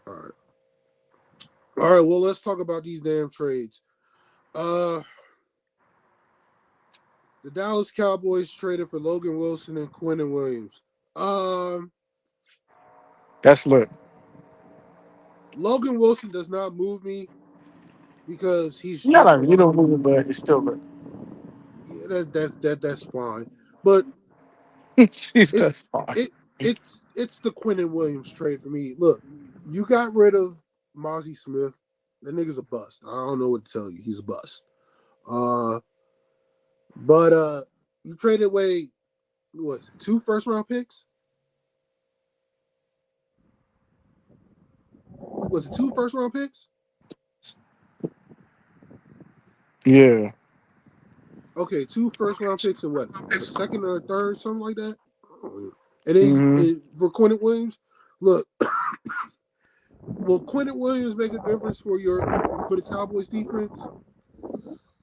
All right. All right. Well, let's talk about these damn trades. Uh, the Dallas Cowboys traded for Logan Wilson and Quentin Williams. Um, That's lit. Logan Wilson does not move me because he's Not just a you like, don't move, but it's still lit. yeah, that's fine. But it's That's fine. it's the Quentin Williams trade for me. Look, you got rid of Mozzie Smith. That nigga's a bust. I don't know what to tell you. He's a bust. Uh, but you traded away what was it, two first round picks? Was it two first round picks? Yeah. Okay, two first round picks and what? A second or a third, something like that. And then Mm-hmm. for Quentin Williams, look, will Quentin Williams make a difference for the Cowboys defense?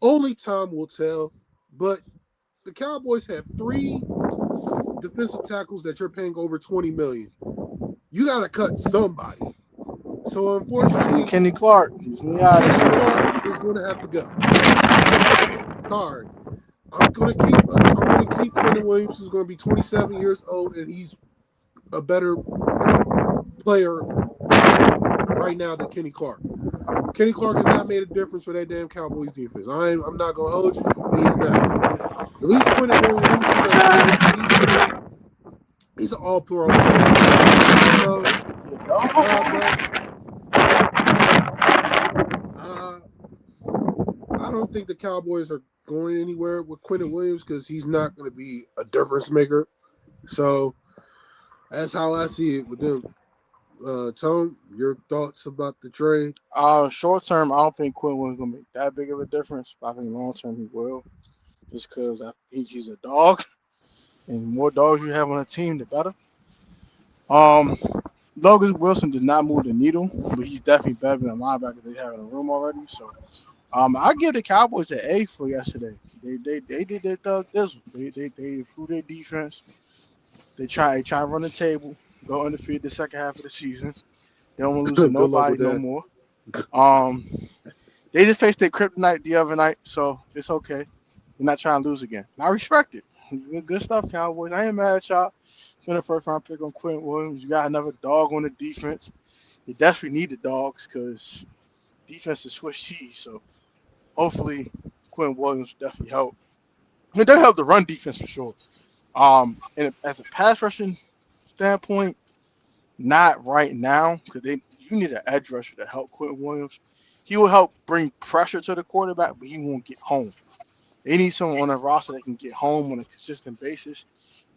Only time will tell. But the Cowboys have three defensive tackles that you're paying over $20 million. You got to cut somebody. So unfortunately, Kenny Clark. He's me out Kenny this year. Clark is going to have to go. Sorry, I'm gonna keep Quentin Williams, who's going to be 27 years old, and he's a better player right now than Kenny Clark. Kenny Clark has not made a difference for that damn Cowboys defense. I'm not gonna hold you. He is not. At least Quentin Williams, he's an all-pro player. So, I don't think the Cowboys are going anywhere with Quentin Williams because he's not going to be a difference maker. So that's how I see it with them. Tone, your thoughts about the trade? Short term, I don't think Quinn was gonna make that big of a difference. But I think long term he will, just because I think he's a dog, and the more dogs you have on a team, the better. Um, Logan Wilson did not move the needle, but he's definitely better than the linebacker they have in the room already. So, I give the Cowboys an A for yesterday. They did their thug this. They improved their defense. They try and run the table, go undefeated the second half of the season. They don't want to lose to Good luck nobody with no that. more. Um, they just faced their kryptonite the other night, so it's okay. They're not trying to lose again. And I respect it. Good stuff, Cowboys. I ain't mad at y'all. Spend a first round pick on Quentin Williams. You got another dog on the defense. You desperately need the dogs because defense is Swiss cheese. So hopefully Quentin Williams will definitely help. I mean, they help the run defense for sure. And as a pass rushing standpoint, not right now because you need an edge rusher to help Quentin Williams. He will help bring pressure to the quarterback, but he won't get home. They need someone on the roster that can get home on a consistent basis,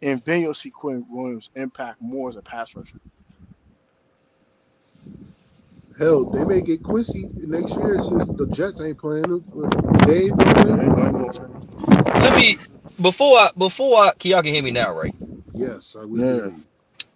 and then you'll see Quentin Williams impact more as a pass rusher. Hell, they may get Quincy next year since the Jets ain't playing him. Dave gonna Yeah, play they him? gonna play. Let me can y'all can hear me now, right? Yes, we can Yeah. hear you.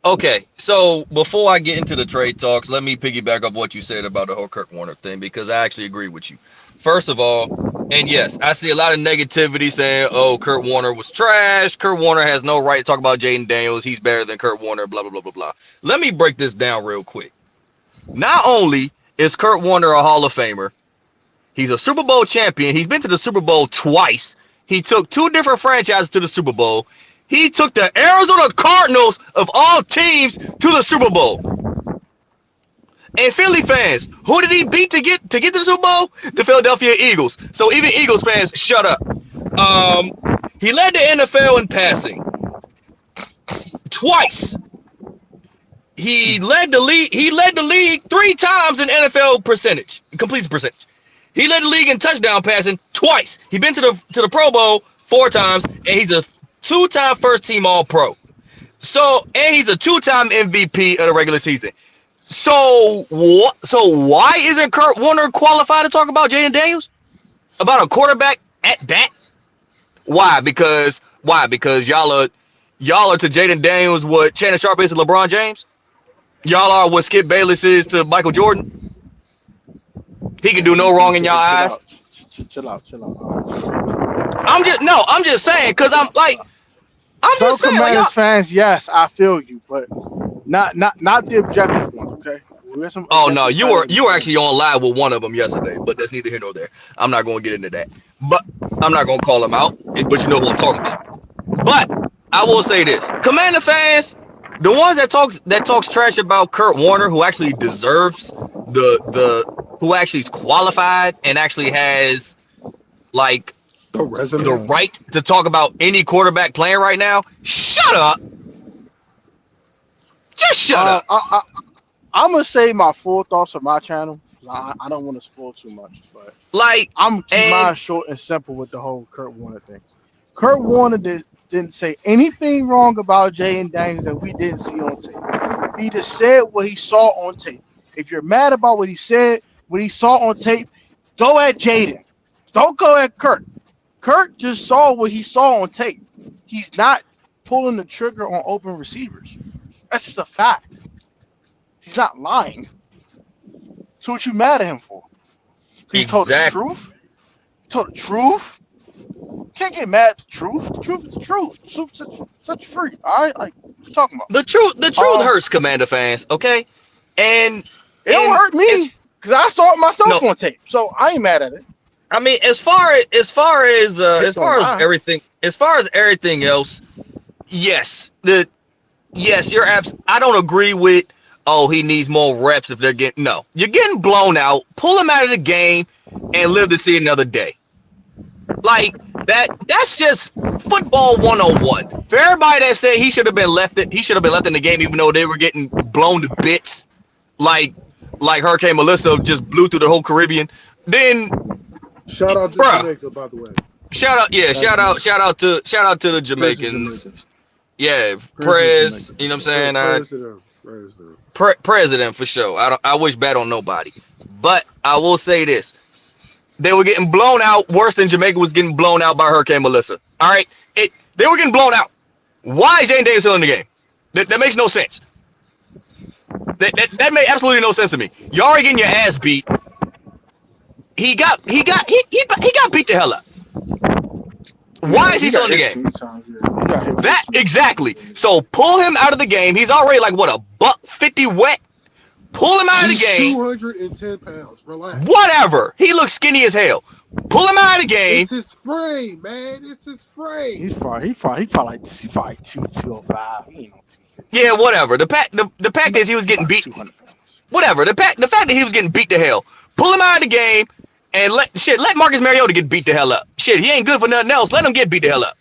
Okay, so before I get into the trade talks, let me piggyback up what you said about the whole Kirk Warner thing because I actually agree with you. First of all, and yes, I see a lot of negativity saying, "Oh, Kurt Warner was trash. Kurt Warner has no right to talk about Jaden Daniels. He's better than Kurt Warner." Blah blah blah blah blah. Let me break this down real quick. Not only is Kurt Warner a Hall of Famer, he's a Super Bowl champion. He's been to the Super Bowl twice. He took two different franchises to the Super Bowl. He took the Arizona Cardinals of all teams to the Super Bowl. And Philly fans, who did he beat to get to the Super Bowl? The Philadelphia Eagles. So even Eagles fans, shut up. He led the NFL in passing twice. He led the league. He led the league three times in NFL percentage, completion percentage. He led the league in touchdown passing twice. He's been to the Pro Bowl four times, and he's a two-time first team All Pro. So, and he's a two-time MVP of the regular season. So what? So why isn't Kurt Warner qualified to talk about Jaden Daniels? About a quarterback at that? Because y'all are to Jaden Daniels what Shannon Sharp is to LeBron James. Y'all are what Skip Bayless is to Michael Jordan. He can do no wrong in y'all eyes. Chill out. I'm just saying, cause I'm Some just saying, like Commanders y'all. fans, yes, I feel you, but not the objective ones. Okay. We got some Oh no, you were executive actually on live with one of them yesterday, but that's neither here nor there. I'm not going to get into that. But I'm not going to call him out. But you know who I'm talking about. But I will say this: Commander fans, the ones that talks trash about Kurt Warner, who actually deserves the who actually is qualified and actually has like The the resume. right to talk about any quarterback playing right now. Shut up. Just shut Uh, up. I'm gonna say my full thoughts on my channel. 'Cause I don't want to spoil too much, but Like, I'm gonna keep and mine short and simple with the whole Kurt Warner thing. Kurt Warner didn't say anything wrong about Jaden Daniels that we didn't see on tape. He just said what he saw on tape. If you're mad about what he said, what he saw on tape, go at Jaden. Don't go at Kurt. Kurt just saw what he saw on tape. He's not pulling the trigger on open receivers. That's just a fact. He's not lying. So what you mad at him for? He told the exactly. truth. He told the truth. Can't get mad at the truth. The truth is the truth. The truth set you free. All right, like what you talking about? The truth hurts, Commander fans. Okay, and It don't hurt it's me because I saw it myself no. on tape. So I ain't mad at it. I mean, as Tape don't far as lie. everything else, yes, you're abs. I don't agree with. Oh, he needs more reps if they're getting no. You're getting blown out. Pull him out of the game and live to see another day. Like that's just football 101. For everybody that said he should have been left in the game even though they were getting blown to bits like Hurricane Melissa just blew through the whole Caribbean. Then Shout out to bruh, Jamaica, by the way. shout out to the Jamaicans. Yeah, Prez, you know what I'm saying? President for sure. I wish bad on nobody. But I will say this. They were getting blown out worse than Jamaica was getting blown out by Hurricane Melissa. All right, they were getting blown out. Why is Jane Davis still in the game? That makes no sense. That made absolutely no sense to me. You already getting your ass beat. He got beat the hell up. Why is he still in the game? That exactly. So pull him out of the game. He's already like what, $150 wet. Pull him out of the game. 210 pounds. Relax. Whatever. He looks skinny as hell. Pull him out of the game. It's his frame, man. It's his frame. He fought like 205. He ain't no 250. Yeah, whatever. The fact is he was getting beat. 200 pounds. Whatever. The fact that he was getting beat to hell. Pull him out of the game and let Marcus Mariota get beat the hell up. Shit, he ain't good for nothing else. Let him get beat the hell up.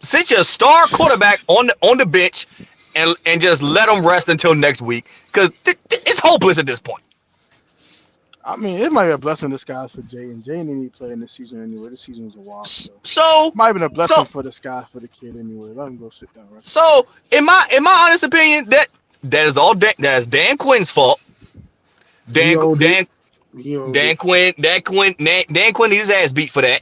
Sit your star quarterback on the bench and just let him rest until next week because it's hopeless at this point. I mean, it might be a blessing in disguise for Jay, and Jay didn't need to play in this season anyway. This season was a while, So might have been a blessing for disguise for the kid anyway. Let him go sit down. Right? So in my honest opinion, that is all that is Dan Quinn's fault. Dan Quinn needs his ass beat for that.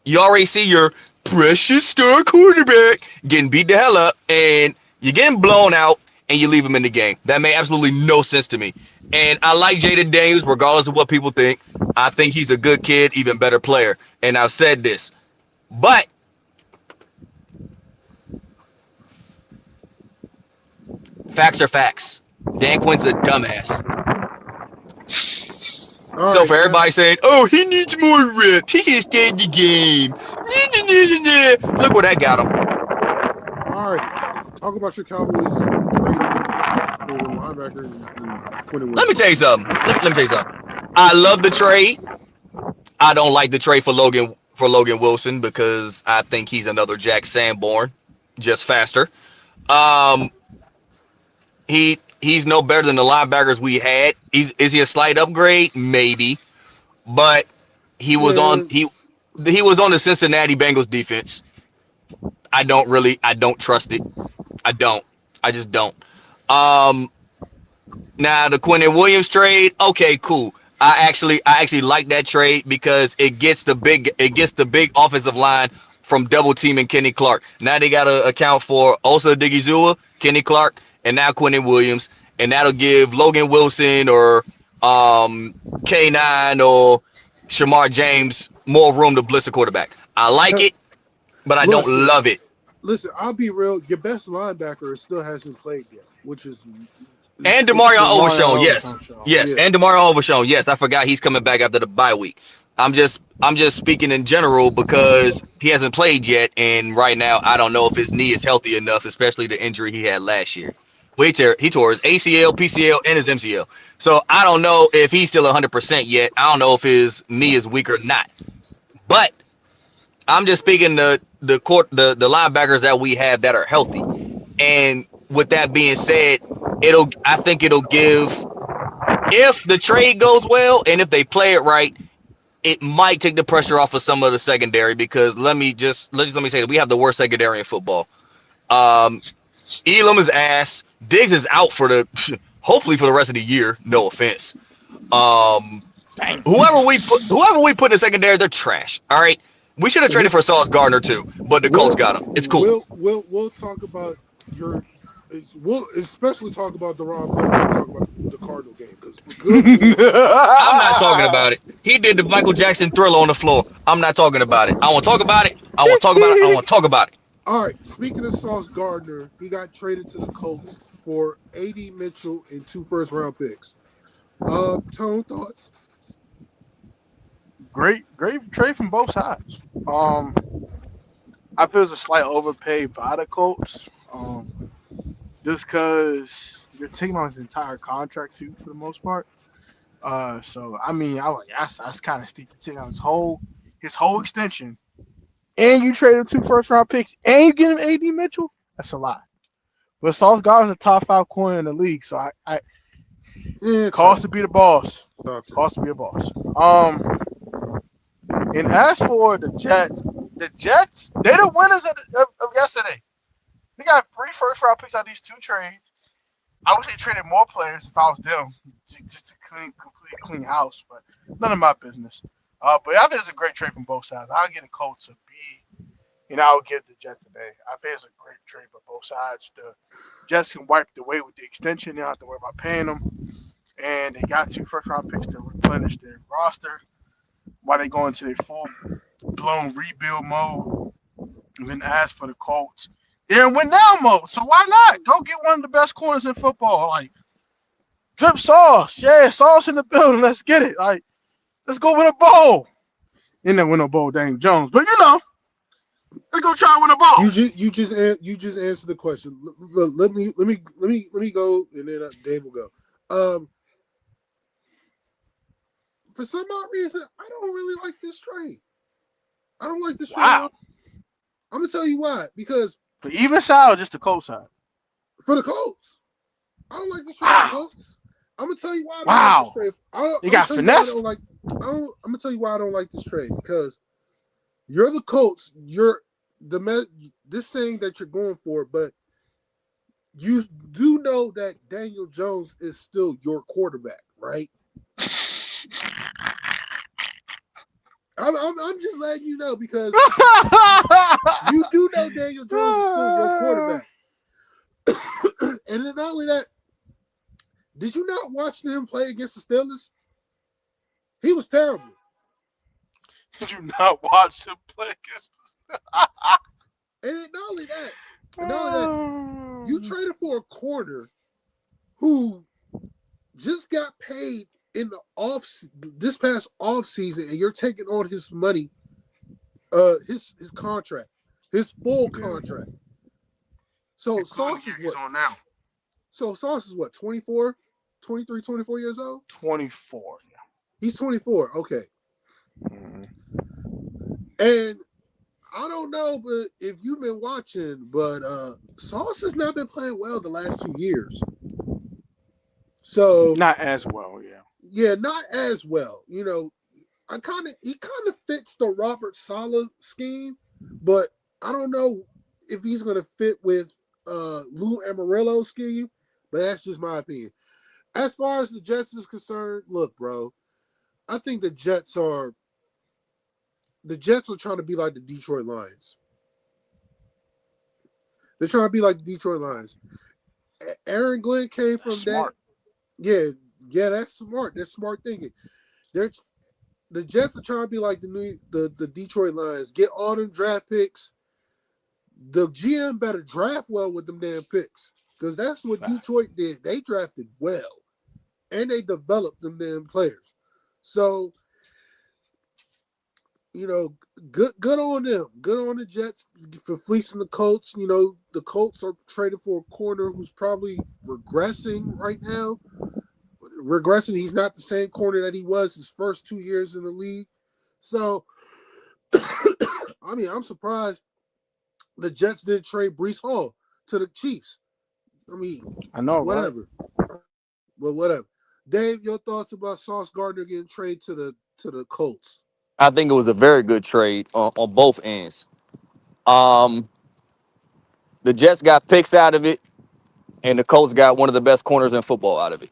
You already see your precious star quarterback getting beat the hell up, and you're getting blown out, and you leave him in the game. That made absolutely no sense to me. And I like Jaden Daniels, regardless of what people think. I think he's a good kid, even better player. And I've said this, but facts are facts. Dan Quinn's a dumbass. So for everybody saying, "Oh, he needs more reps. He can stay in the game." Look where that got him. All right, talk about your Cowboys trading the linebacker and Quinn. Let me tell you something. Let me tell you something. I love the trade. I don't like the trade for Logan Wilson because I think he's another Jack Sanborn, just faster. He's no better than the linebackers we had. Is he a slight upgrade? Maybe, but he was on the Cincinnati Bengals defense. I don't trust it. I just don't. Now the Quinnen Williams trade, okay, cool. I actually like that trade because it gets the big offensive line from double teaming Kenny Clark. Now they got to account for Osa Odighizuwa, Kenny Clark, and now Quinnen Williams, and that'll give Logan Wilson or K9 or Shamar James more room to blitz a quarterback. I like it, but I don't love it. Listen, I'll be real. Your best linebacker still hasn't played yet, which is And Demarion DeMar Overshown, yes. Show. Yes, Yeah. and Demarion Overshown, yes. I forgot he's coming back after the bye week. I'm just speaking in general because he hasn't played yet, and right now I don't know if his knee is healthy enough, especially the injury he had last year. Well, he tore his ACL, PCL, and his MCL. So I don't know if he's still 100% yet. I don't know if his knee is weak or not. But I'm just speaking the linebackers that we have that are healthy. And with that being said, I think it'll give, if the trade goes well and if they play it right, it might take the pressure off of some of the secondary, because let me say that we have the worst secondary in football. Um, Elam is ass. Diggs is out for the hopefully for the rest of the year. No offense. Um, Dang. whoever we put in the secondary, they're trash. All right. We should have traded for Sauce Gardner too, but the Colts got him. It's cool. We'll talk about we'll especially talk about Deron Bland when we talk about the Cardinal game, because I'm not talking about it. He did the Michael Jackson Thriller on the floor. I'm not talking about it. I want to talk about it. I want to talk about it. I want to talk about it. All right. Speaking of Sauce Gardner, he got traded to the Colts for A.D. Mitchell and 2 first-round picks. Tone, thoughts? Great trade from both sides. I feel it's a slight overpay by the Colts. Just because they're taking on his entire contract too, for the most part. So I mean, I like that's kind of steep to take on his whole extension, and you traded 2 first-round picks, and you get him A.D. Mitchell. That's a lot. But Sauce Gardner's a top 5 corner in the league, so I cost to be the boss. Cost to be a boss. And as for the Jets, they're the winners of yesterday. They got 3 first-round picks out of these 2 trades. I wish they traded more players if I was them, just to complete clean house, but none of my business. But I think it's a great trade from both sides. I'll get the Colts a B, and I'll give the Jets an A. I think it's a great trade for both sides. The Jets can wipe the way with the extension. They don't have to worry about paying them. And they got 2 first-round picks to replenish their roster while they go into their full-blown rebuild mode. And then as for the Colts, they're in win-now mode. So why not? Go get one of the best corners in football. Like, drip Sauce. Yeah, Sauce in the building. Let's get it. Like, let's go win a bowl. You never win a bowl, Daniel Jones. But, let's go try and win a bowl. You just answered the question. Let me go, and then Dave will go. For some odd reason, I don't really like this trade. I don't like this trade. Wow. I'm gonna tell you why. Because for either side or just the Colts side? For the Colts, I don't like this trade. For the Colts. I'm gonna tell you why I don't like this trade. You got finesse. I'm gonna tell you why I don't like this trade, because you're the Colts. You're this thing that you're going for, but you do know that Daniel Jones is still your quarterback, right? I'm just letting you know, because you do know Daniel Jones is still your quarterback. And then not only that, did you not watch him play against the Steelers? He was terrible. Did you not watch him play against the Steelers? And then not only that, you traded for a corner who just got paid in the this past off season, and you're taking on his money, his contract, his full contract. So Sauce is what? On now. So Sauce is what, 24, 23, 24 years old? 24, yeah. He's 24, okay. Mm-hmm. And I don't know, but if you've been watching, but Sauce has not been playing well the last 2 years. So not as well, yeah. Yeah, not as well. He kind of fits the Robert Saleh scheme, but I don't know if he's gonna fit with Lou Amarillo's scheme. But that's just my opinion. As far as the Jets is concerned, look, bro, I think the Jets are trying to be like the Detroit Lions. They're trying to be like the Detroit Lions. Aaron Glenn came from that. Yeah, that's smart. That's smart thinking. The Jets are trying to be like the Detroit Lions. Get all them draft picks. The GM better draft well with them damn picks. because that's what Facts. Detroit did. They drafted well and they developed them damn players. So good on them. Good on the Jets for fleecing the Colts. The Colts are trading for a corner who's probably regressing right now. Regressing, he's not the same corner that he was his first 2 years in the league. So, I mean, I'm surprised the Jets didn't trade Brees Hall to the Chiefs. I mean, I know, right? whatever. But whatever. Dave, your thoughts about Sauce Gardner getting traded to the Colts? I think it was a very good trade on both ends. Um, the Jets got picks out of it, and the Colts got one of the best corners in football out of it.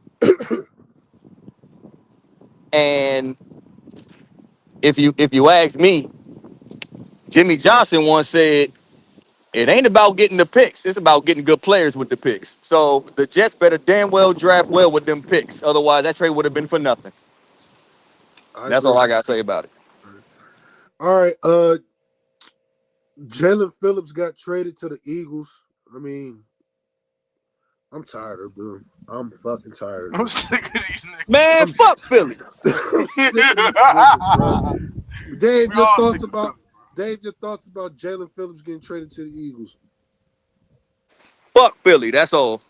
And if you ask me, Jimmy Johnson once said, "It ain't about getting the picks; it's about getting good players with the picks." So the Jets better damn well draft well with them picks. Otherwise, that trade would have been for nothing. I And that's agree. all I gotta say about it. All right. Jalen Phillips got traded to the Eagles. I mean, I'm tired of them. I'm fucking tired of I'm them. sick of these niggas. Man, I'm fuck Philly. I'm sick of these niggas, bro. Dave, We your all thoughts sick of about Philly, bro. Dave, your thoughts about Jalen Phillips getting traded to the Eagles? Fuck Philly. That's all.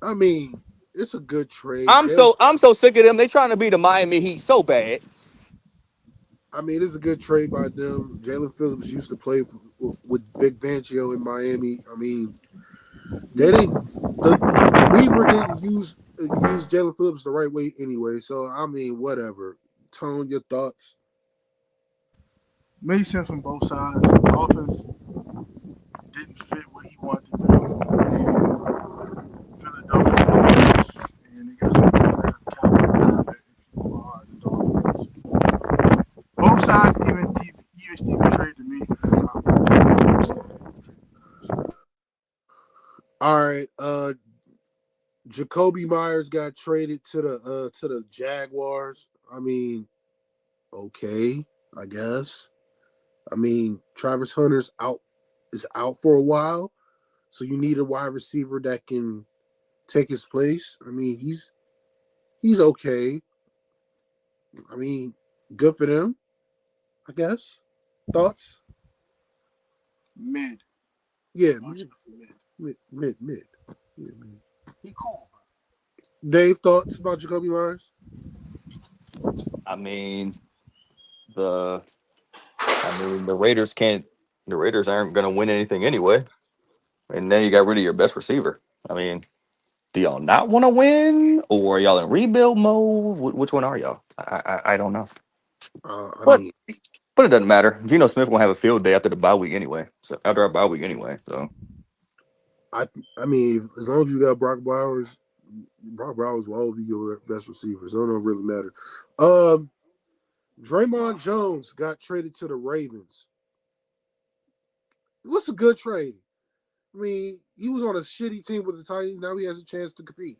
I mean, it's a good trade. I'm so sick of them. They trying to be the Miami Heat so bad. I mean, it's a good trade by them. Jalen Phillips used to play with Vic Fangio in Miami. I mean, they didn't. The Weaver didn't use Jalen Phillips the right way anyway. So I mean, whatever. Tone, your thoughts. Made sense from both sides. The offense didn't fit what he wanted to do. And Philadelphia wins, and they got some draft capital if you go hard in the offense. Both sides, even Steven trade to me. I'm still All right. Jacoby Myers got traded to the Jaguars. I mean, okay, I guess. I mean, Travis Hunter's out for a while, so you need a wide receiver that can take his place. I mean, he's okay. I mean, good for them, I guess. Thoughts? mid. Yeah, Much mid, of mid. mid, mid, mid. Yeah, mid. He cool, bro. Dave, thoughts about Jacoby Myers? I mean, the the Raiders can't. The Raiders aren't gonna win anything anyway. And then you got rid of your best receiver. I mean, do y'all not want to win, or are y'all in rebuild mode? Which one are y'all? I don't know. I But mean, but it doesn't matter. Geno Smith gonna have a field day after the bye week anyway. So after our bye week anyway. So I I mean, as long as you got Brock Bowers will always be your best receiver. So it don't really matter. Um, Draymond Jones got traded to the Ravens. What's a good trade? I mean, he was on a shitty team with the Titans. Now he has a chance to compete.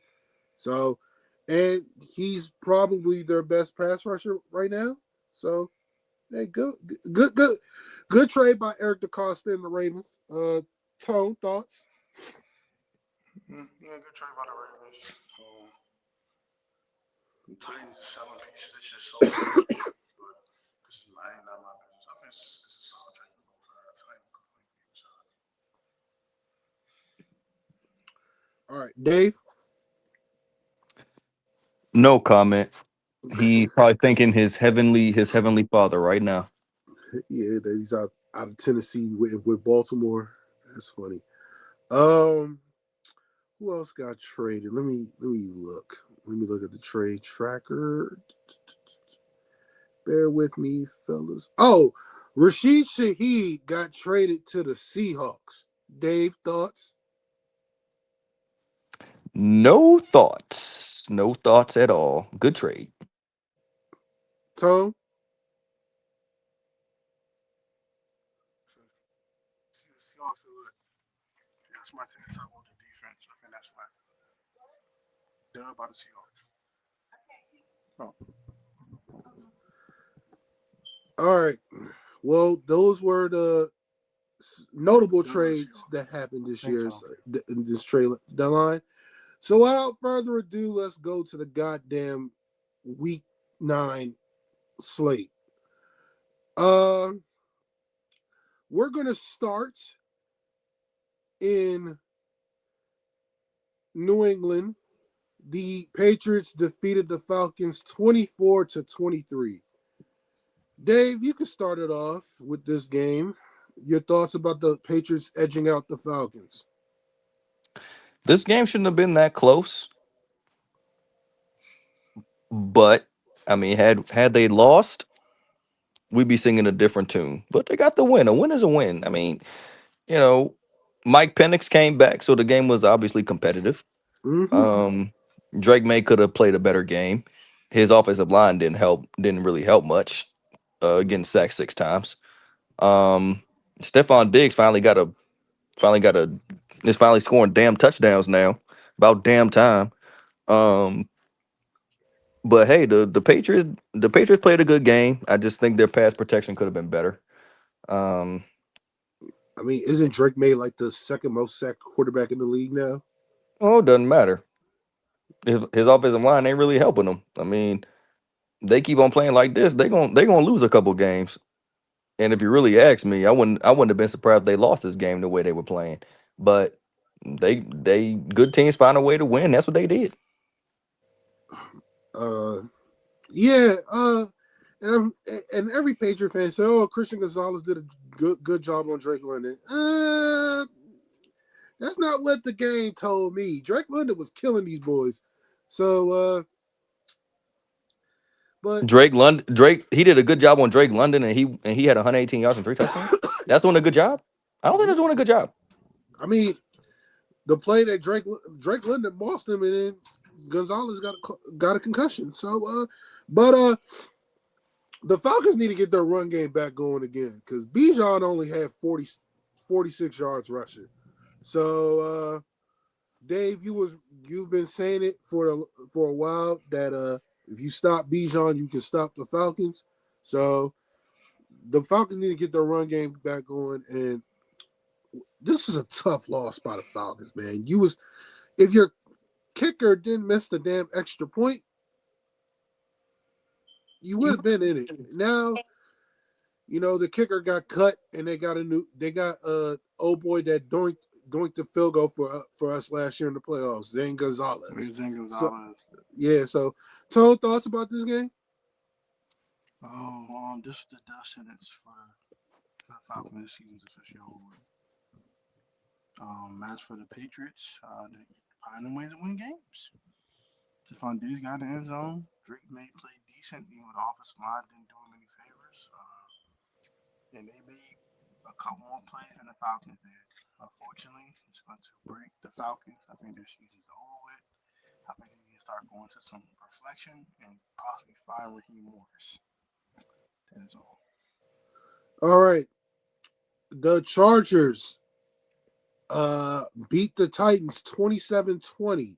So, and he's probably their best pass rusher right now. So, hey, good trade by Eric DeCosta and the Ravens. Tone thoughts? Yeah, good trade by the Ravens. The Titans are selling pieces. They should have sold some this week, but this is not my business. I think it's a solid trade for both sides. I ain't complaining for either side. All right, Dave. no comment. He probably thinking his heavenly father right now. Yeah, that he's out of Tennessee with Baltimore. That's funny. Um, who else got traded? Let me look. Let me look at the trade tracker. Bear with me, fellas. Oh, Rashid Shaheed got traded to the Seahawks. Dave, thoughts? No thoughts. No thoughts at all. Good trade. Tone? Seahawks are good. Yeah, that's my team to talk about the defense. I think that's like done by the Seahawks. Oh, All right. Well, those were the notable Still a trades Seahawks. that happened I this think year so. in this trade deadline. So without further ado, let's go to the goddamn week 9 slate. Uh, we're gonna start in New England. The Patriots defeated the Falcons 24-23. Dave, you can start it off with this game. Your thoughts about the Patriots edging out the Falcons? This game shouldn't have been that close, but I mean, had they lost, we'd be singing a different tune. But they got the win. A win is a win. I mean, you know, Mike Penix came back, so the game was obviously competitive. Mm-hmm. Um, Drake May could have played a better game. His offensive line didn't really help much. Getting sacked 6 times. Um, Stephon Diggs finally got a is finally scoring damn touchdowns now. About damn time. Um, but hey, the Patriots played a good game. I just think their pass protection could have been better. Um, I mean, isn't Drake May like the second most sacked quarterback in the league now? oh, it doesn't matter. His offensive line ain't really helping them. I mean, they keep on playing like this, they gonna lose a couple games. And if you really ask me, I wouldn't have been surprised if they lost this game the way they were playing. But they good teams find a way to win. That's what they did. Uh, yeah. And every Patriot fan said, "Oh, Christian Gonzalez did a good job on Drake London." That's not what the game told me. Drake London was killing these boys. So, but Drake, he did a good job on Drake London, and he had 118 yards and 3 touchdowns. That's doing a good job. I don't think that's doing a good job. I mean, the play that Drake London bossed him, and then Gonzalez got a concussion. So, but the Falcons need to get their run game back going again because Bijan only had 46 yards rushing. So, Dave, you've been saying it for a while that if you stop Bijan, you can stop the Falcons. So the Falcons need to get their run game back going, and this is a tough loss by the Falcons, man. If your kicker didn't miss the damn extra point, you would have been in it. Now, the kicker got cut, and they got old boy that doinked the field goal for us last year in the playoffs, Zane Gonzalez. Zane So Gonzalez. yeah, so Tone, thoughts about this game? Oh, this is the death sentence for the Falcons this season's officially over. As for the Patriots, they finding ways to win games. Stephon Diggs got in the end zone. Drake May played decent, even with the offensive line didn't do him any favors. And they made a couple more plays than the Falcons did. Unfortunately, it's going to break the Falcons. I think their season's over with. I think they need to start going to some reflection and possibly fire Raheem Morris. That is all. All right, the Chargers beat the Titans 27-20.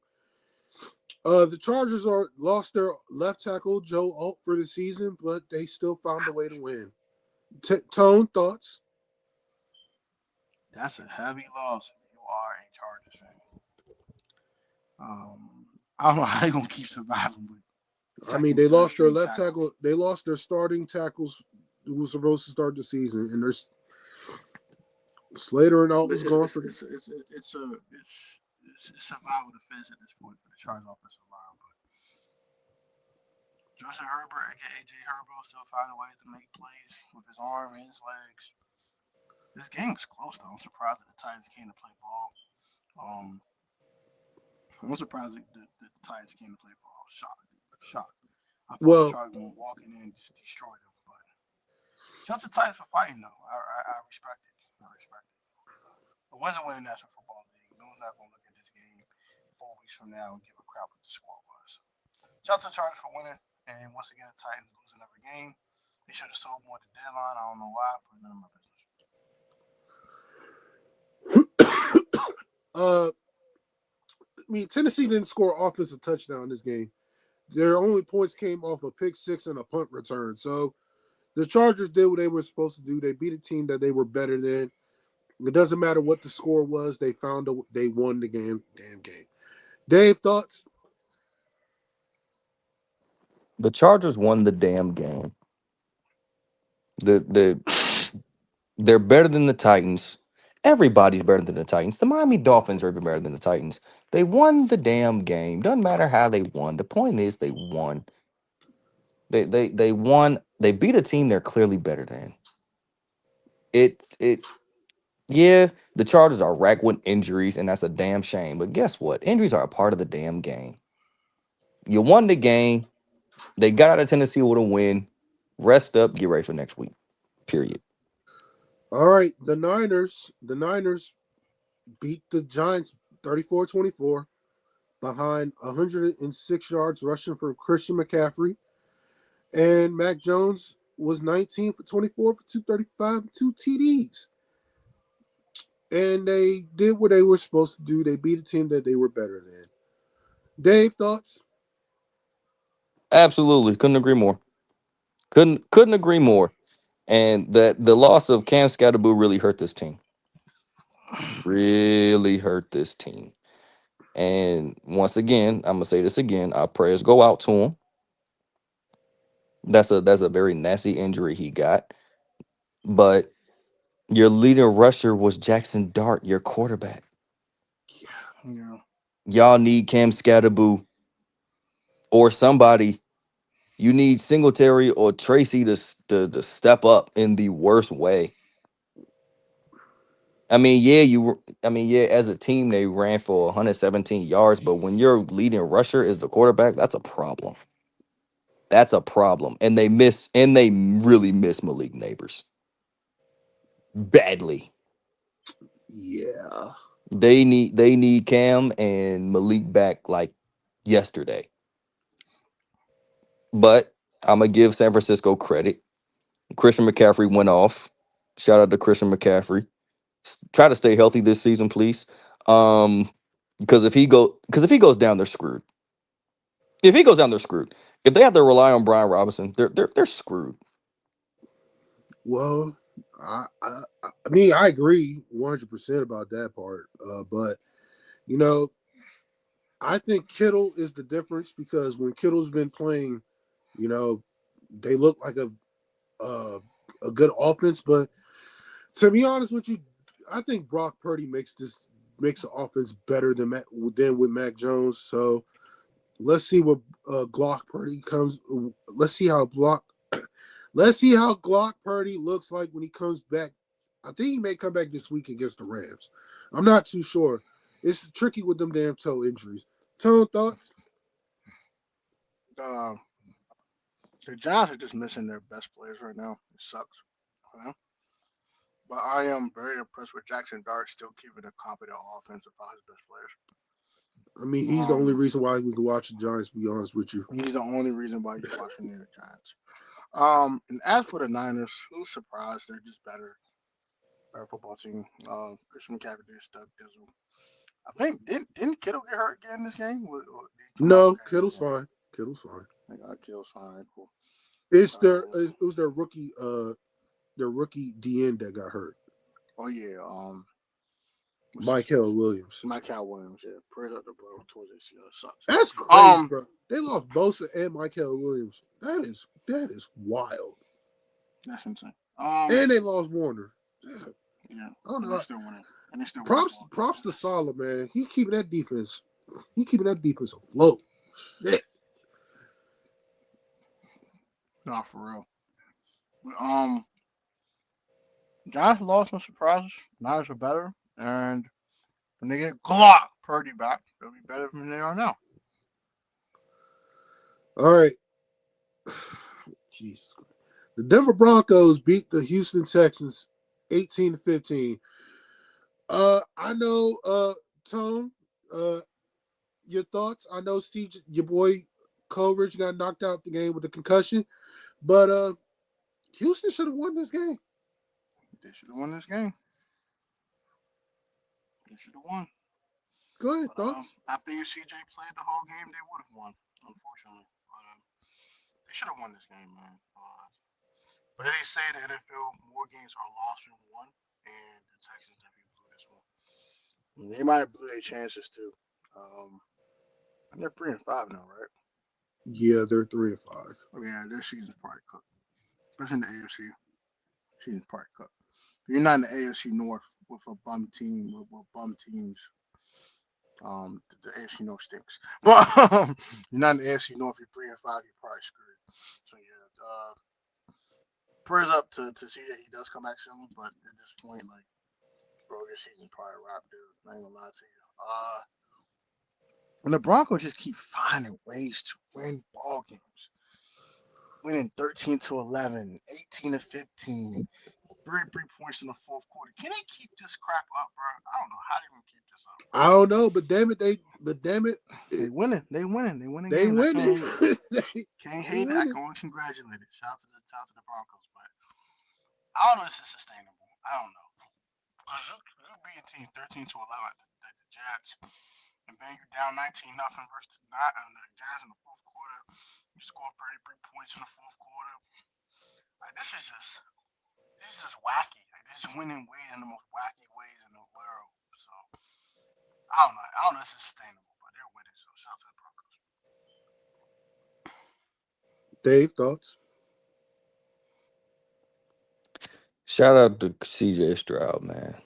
The Chargers lost their left tackle Joe Alt for the season, but they still found a way to win. Tone, thoughts? That's a heavy loss if you are a Chargers fan. I don't know how they're going to keep surviving with I mean, second, they third lost their string left tackles. tackle. They lost their starting tackles who was supposed to start the season, and there's Slater and Alt But was gone for. it's survival of the fittest at this point for the Chargers offensive line. But Justin Herbert, aka AJ Herbert, still finding ways to make plays with his arm and his legs. This game is close though. I'm surprised that the Titans came to play ball. Um, I'm surprised that the Titans came to play ball. Shocked. I thought the Well, Chargers were walking in and just destroy them. But just the Titans for fighting though. I respect it. I respect it. But when's it win the National Football League? No one's not gonna look at this game 4 weeks from now and give a crap what the score was. Shout out to the Chargers for winning. And once again, the Titans losing every game. They should have sold more at the deadline. I don't know why, but none of my business. I mean, Tennessee didn't score offensive touchdown in this game. Their only points came off a pick six and a punt return. So the Chargers did what they were supposed to do. They beat a team that they were better than. It doesn't matter what the score was. They won the damn game. Dave, thoughts? The Chargers won the damn game. The they're better than the Titans. Everybody's better than the Titans. The Miami Dolphins are even better than the Titans. They won the damn game. Doesn't matter how they won. The point is they won. They won. They beat a team they're clearly better than. It yeah, the Chargers are racked with injuries, and that's a damn shame. But guess what? Injuries are a part of the damn game. You won the game. They got out of Tennessee with a win. Rest up, get ready for next week. Period. All right, the Niners beat the Giants 34-24 behind 106 yards rushing for Christian McCaffrey. And Mac Jones was 19 for 24 for 235 and 2 TDs. And they did what they were supposed to do. They beat a team that they were better than. Dave, thoughts? Absolutely, couldn't agree more. Couldn't agree more. And that the loss of Cam Scatterboo really hurt this team. Really hurt this team. And once again, I'm gonna say this again. Our prayers go out to him. That's a very nasty injury he got. But your leading rusher was Jackson Dart, your quarterback. Yeah. Y'all need Cam Scatterboo or somebody. You need Singletary or Tracy to step up in the worst way. I mean, yeah, yeah, as a team they ran for 117 yards, but when your leading rusher is the quarterback, that's a problem. That's a problem. And they really miss Malik Neighbors badly. Yeah. They need Cam and Malik back like yesterday. But I'm gonna give San Francisco credit. Christian McCaffrey went off. Shout out to Christian McCaffrey. Try to stay healthy this season, please. Um, because if he goes down, they're screwed. If he goes down, they're screwed. If they have to rely on Brian Robinson, they're screwed. Well, I mean, I agree 100% about that part. But, you know, I think Kittle is the difference because when Kittle's been playing, you know, they look like uh, a good offense. But to be honest with you, I think Brock Purdy makes the offense better than with Mac Jones. So let's see what Glock Purdy comes. Let's see how Glock Purdy looks like when he comes back. I think he may come back this week against the Rams. I'm not too sure. It's tricky with them damn toe injuries. Tone, thoughts? Uh, the Giants are just missing their best players right now. It sucks. You know? But I am very impressed with Jackson Dart still keeping a competent offense without his best players. I mean, he's the only Um, reason why we can watch the Giants. To be honest with you. he's the only reason why you're watching the Giants. And as for the Niners, who's surprised? They're just better football team. Christian McCaffrey is stuck. Dizzle. I think didn't Kittle get hurt again in this game? Or did he come out No, the game Kittle's again? fine. Kittle's fine. I got killed. Fine, cool. It was their rookie DN that got hurt. Oh yeah. What's his Michael face? Williams. Michael Williams. Yeah, prayers up the bro towards this. Sucks. That's crazy, Um, bro. They lost Bosa and Michael Williams. That is wild. that's insane. And they lost Warner. Yeah, Yeah, I don't and they're know. still winning. And they're still winning Props ball games props like to this. Salah, man. He keeping that defense. He keeping that defense afloat. Shit. Not for real. But, Giants lost some surprises. Niners are better, and when they get Glock Purdy back, they'll be better than they are now. All right. Jesus. The Denver Broncos beat the Houston Texans 18-15. I know, Tone, uh, your thoughts. I know CJ, your boy Coleridge got knocked out the game with a concussion, but Houston should have won this game. They should have won this game. They should have won. Go ahead, But thoughts. after CJ played the whole game, they would have won. Unfortunately, but they should have won this game, man. But they say in the NFL more games are lost than won, and the Texans definitely blew this one. They might have blew their chances too. Um, and they're 3-5 now, right? Yeah, they're 3-5. Oh yeah, their season's probably cooked. Especially in the AFC, season's probably cooked. You're not in the AFC North with a bum team with bum teams. The AFC North stinks. But you're not in the AFC North. You're 3-5. You're probably screwed. So yeah, prayers up to see that he does come back soon. But at this point, like, bro, your season's probably wrapped, dude. I ain't gonna lie to you. And the Broncos just keep finding ways to win ball games, winning 13-11, 18-15, 3 points in the fourth quarter. Can they keep this crap up, bro? I don't know how they gonna keep this up. I don't know, but damn it, They winning. They winning. They winning they games. I winning. can't hate it. they, Can't they hate it. I winning. can only congratulate it. Shout out to the Broncos. But I don't know if this is sustainable. I don't know. Because you beating team 13-11 the Jets, and then you're down 19-0 versus the Jazz in the fourth quarter. You score 33 points in the fourth quarter. Like, this is just wacky. Like, this is winning ways in the most wacky ways in the world. So I don't know. I don't know if this is sustainable, but they're winning. So shout out to the Broncos. Dave, thoughts? Shout out to CJ Stroud, man.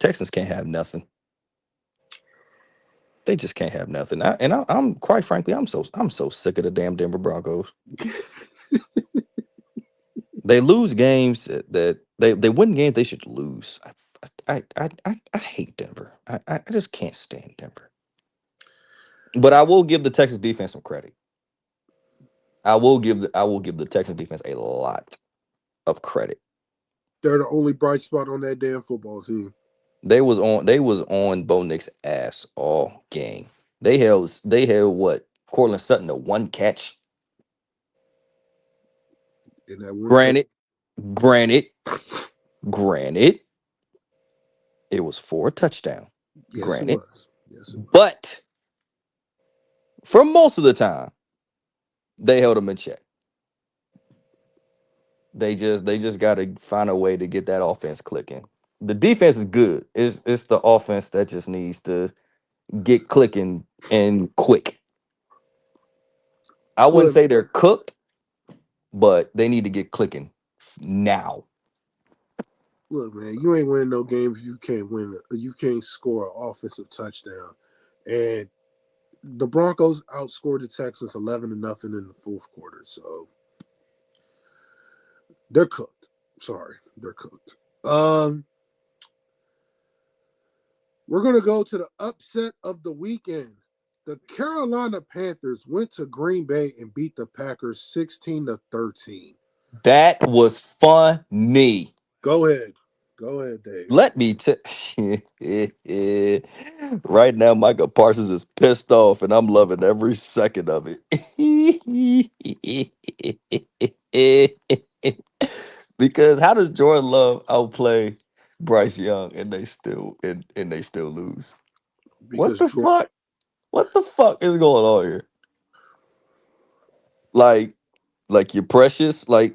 Texans can't have nothing. They just can't have nothing. I'm quite frankly, I'm so sick of the damn Denver Broncos. They lose games that they win games they should lose. I hate Denver. I just can't stand Denver. But I will give the Texas defense some credit. I will give the Texas defense a lot of credit. They're the only bright spot on that damn football team. They was on Bo Nick's ass all game. They held what, Cortland Sutton to one catch. In that one catch. Granted, granted, granted, it was for a touchdown. Yes, it Granted, was. Yes, it was. but for most of the time, they held him in check. They just got to find a way to get that offense clicking. The defense is good. It's the offense that just needs to get clicking and quick. I wouldn't Look, say they're cooked, but they need to get clicking now. look, man, you ain't winning no game if you can't win. You can't score an offensive touchdown. And the Broncos outscored the Texans 11-0 in the fourth quarter. So they're cooked. Sorry, they're cooked. We're gonna go to the upset of the weekend. The Carolina Panthers went to Green Bay and beat the Packers 16-13. That was funny. Go ahead. Go ahead, Dave. Let me tell right now, Michael Parsons is pissed off, and I'm loving every second of it. Because how does Jordan Love outplay Bryce Young and they still lose? What Because the fuck? What the fuck is going on here? Like like your precious, like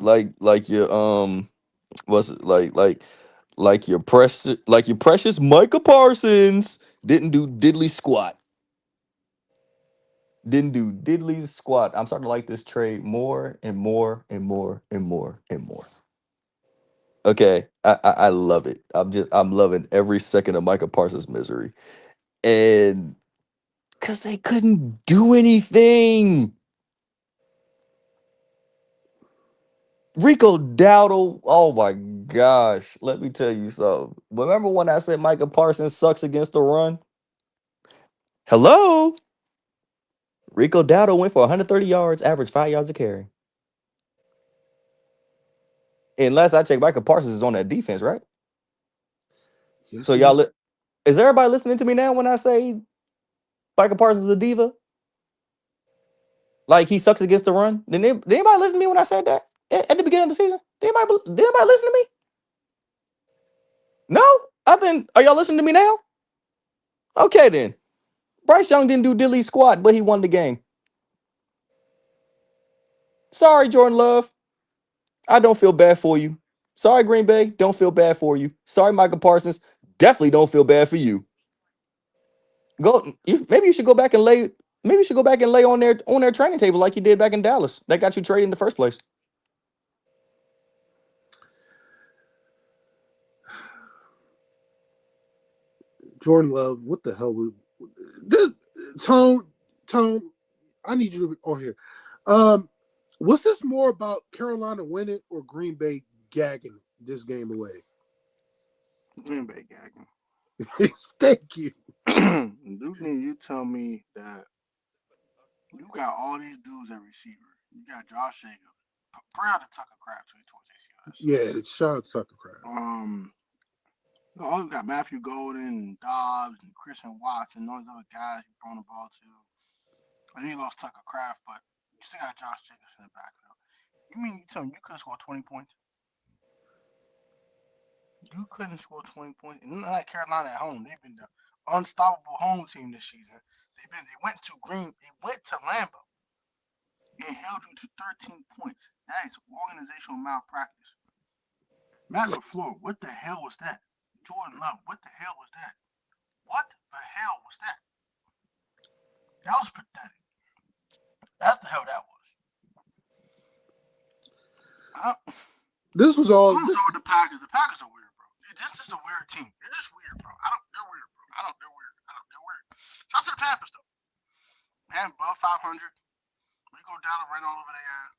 your what's it like your precious Micah Parsons didn't do diddly squat. Didn't do diddly squat. I'm starting to like this trade more and more and more and more and more. Okay, I love it. I'm loving every second of Micah Parsons' misery, and because they couldn't do anything. Rico Dowdle, oh my gosh, let me tell you something. Remember when I said Micah Parsons sucks against the run? Hello, Rico Dowdle went for 130 yards, average 5 yards a carry. And last I checked, Micah Parsons is on that defense, right? yes, So he y'all, is everybody listening to me now when I say Micah Parsons is a diva? Like he sucks against the run? Did anybody listen to me when I said that at the beginning of the season? Did anybody listen to me? No? I think, are y'all listening to me now? Okay then. Bryce Young didn't do diddly squat, but he won the game. Sorry, Jordan Love. I don't feel bad for you. Sorry, Green Bay. Don't feel bad for you. Sorry, Michael Parsons. Definitely don't feel bad for you. Maybe you should go back and lay. Maybe you should go back and lay on their training table like you did back in Dallas. That got you traded in the first place. Jordan Love, what the hell was this? Tone, I need you to be on here. Was this more about Carolina winning or Green Bay gagging this game away? Green Bay gagging. Thank you. You tell me that you got all these dudes at receiver. You got Josh Jacobs. Proud to Tucker Crabtree towards ACS. Yeah, shout out Tucker Crab. You also got Matthew Golden, and Dobbs, and Christian Watson, those other guys you throwing the ball to. I think you lost Tucker Craft, but you still got Josh Jacobs in the backfield. You tell me you could score 20 points? You couldn't score 20 points. And not like Carolina at home. They've been the unstoppable home team this season. They went to Lambeau and held you to 13 points. That is organizational malpractice. Matt LaFleur, what the hell was that? Jordan Love, what the hell was that? What the hell was that? That was pathetic. That's the hell that was. This was all. I'm sorry, the Packers. The Packers are weird, bro. This is a weird team. They're just weird, bro. They're weird, bro. They're weird. They're weird. Shout out to the Panthers, though. Man, above 500. We go down and run all over their ass.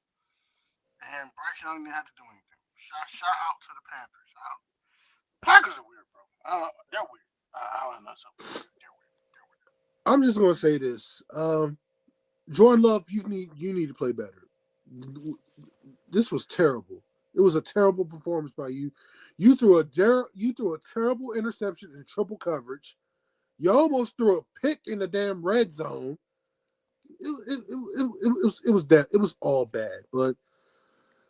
And Bryce Young didn't have to do anything. Shout out to the Panthers. Packers are weird, bro. They're weird. I don't know. They're weird. I'm just gonna say this. Jordan Love, you need to play better. This was terrible. It was a terrible performance by you. You threw a terrible interception in triple coverage. You almost threw a pick in the damn red zone. It was all bad. But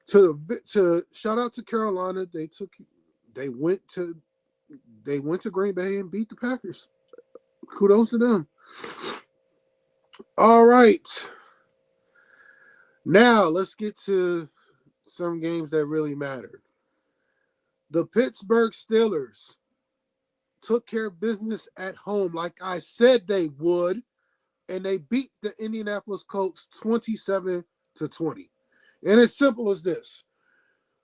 to shout out to Carolina, they went to Green Bay and beat the Packers. Kudos to them. All right. Now let's get to some games that really mattered. The Pittsburgh Steelers took care of business at home like I said they would, and they beat the Indianapolis Colts 27-20. And it's simple as this.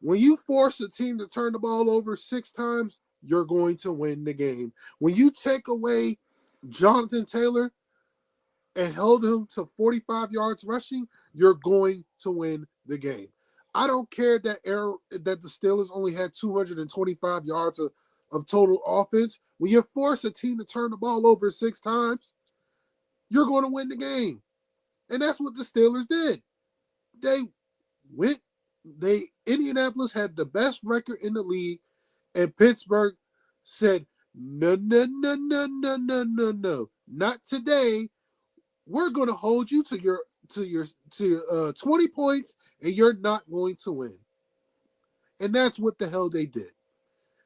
When you force a team to turn the ball over 6 times, you're going to win the game. When you take away Jonathan Taylor and held him to 45 yards rushing, you're going to win the game. I don't care that the Steelers only had 225 yards of total offense. When you force a team to turn the ball over 6 times, you're going to win the game. And that's what the Steelers did. Indianapolis had the best record in the league, and Pittsburgh said, no, not today. We're going to hold you to your 20 points, and you're not going to win. And that's what the hell they did.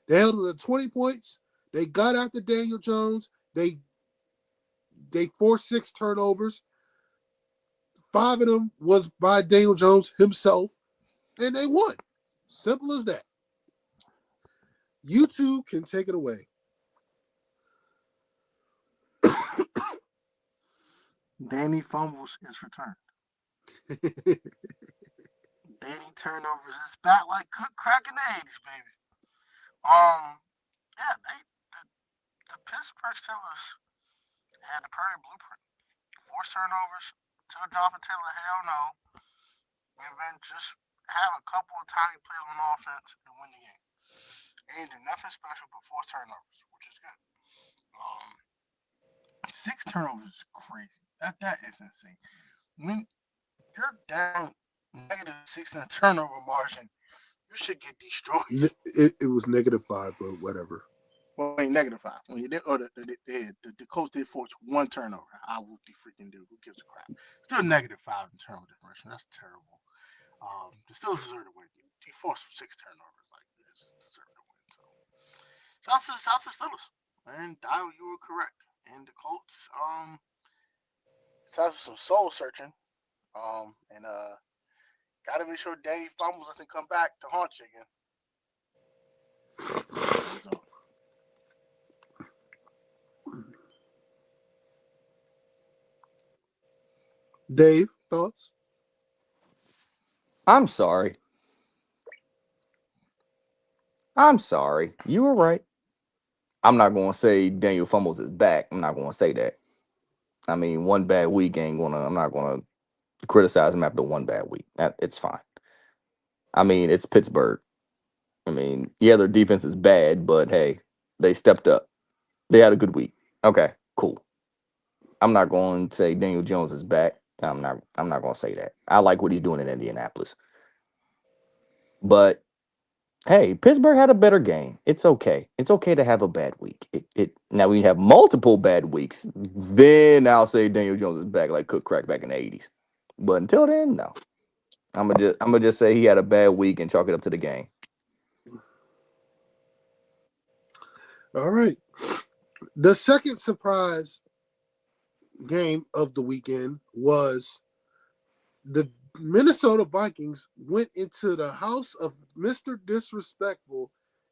They held them to 20 points. They got after Daniel Jones. They forced 6 turnovers. 5 of them was by Daniel Jones himself, and they won. Simple as that. You two can take it away. Danny fumbles is returned. Danny turnovers is back like crack in the 80s, baby. The Pittsburgh Steelers had the perfect blueprint. Force turnovers to Jonathan Taylor, hell no. And then just have a couple of tiny plays on offense and win the game. And do nothing special but force turnovers, which is good. 6 turnovers is crazy. That is insane. When you're down -6 in a turnover margin, you should get destroyed. It was -5, but whatever. Well, -5. When you did, the coach did force 1 turnover. I will freaking do. Who gives a crap? Still -5 in turnover differential. That's terrible. The Steelers deserve to win. He forced 6 turnovers. Like, they just deserve to win. So, shout out to Steelers. And Dial, you were correct. And the Colts, sounds some soul searching. And gotta make sure Danny fumbles doesn't come back to haunt you again. Dave, thoughts? I'm sorry. I'm sorry. You were right. I'm not going to say Daniel Fumbles is back. I'm not going to say that. I mean, one bad week ain't gonna. I'm not gonna criticize him after one bad week. It's fine. I mean, it's Pittsburgh. I mean, yeah, their defense is bad, but hey, they stepped up. They had a good week. Okay, cool. I'm not going to say Daniel Jones is back. I'm not. I'm not going to say that. I like what he's doing in Indianapolis, but hey, Pittsburgh had a better game. It's okay. It's okay to have a bad week. It now we have multiple bad weeks. Then I'll say Daniel Jones is back like Cook Crack back in the '80s. But until then, no. I'm gonna just say he had a bad week and chalk it up to the game. All right. The second surprise game of the weekend was the Minnesota Vikings went into the house of Mr. Disrespectful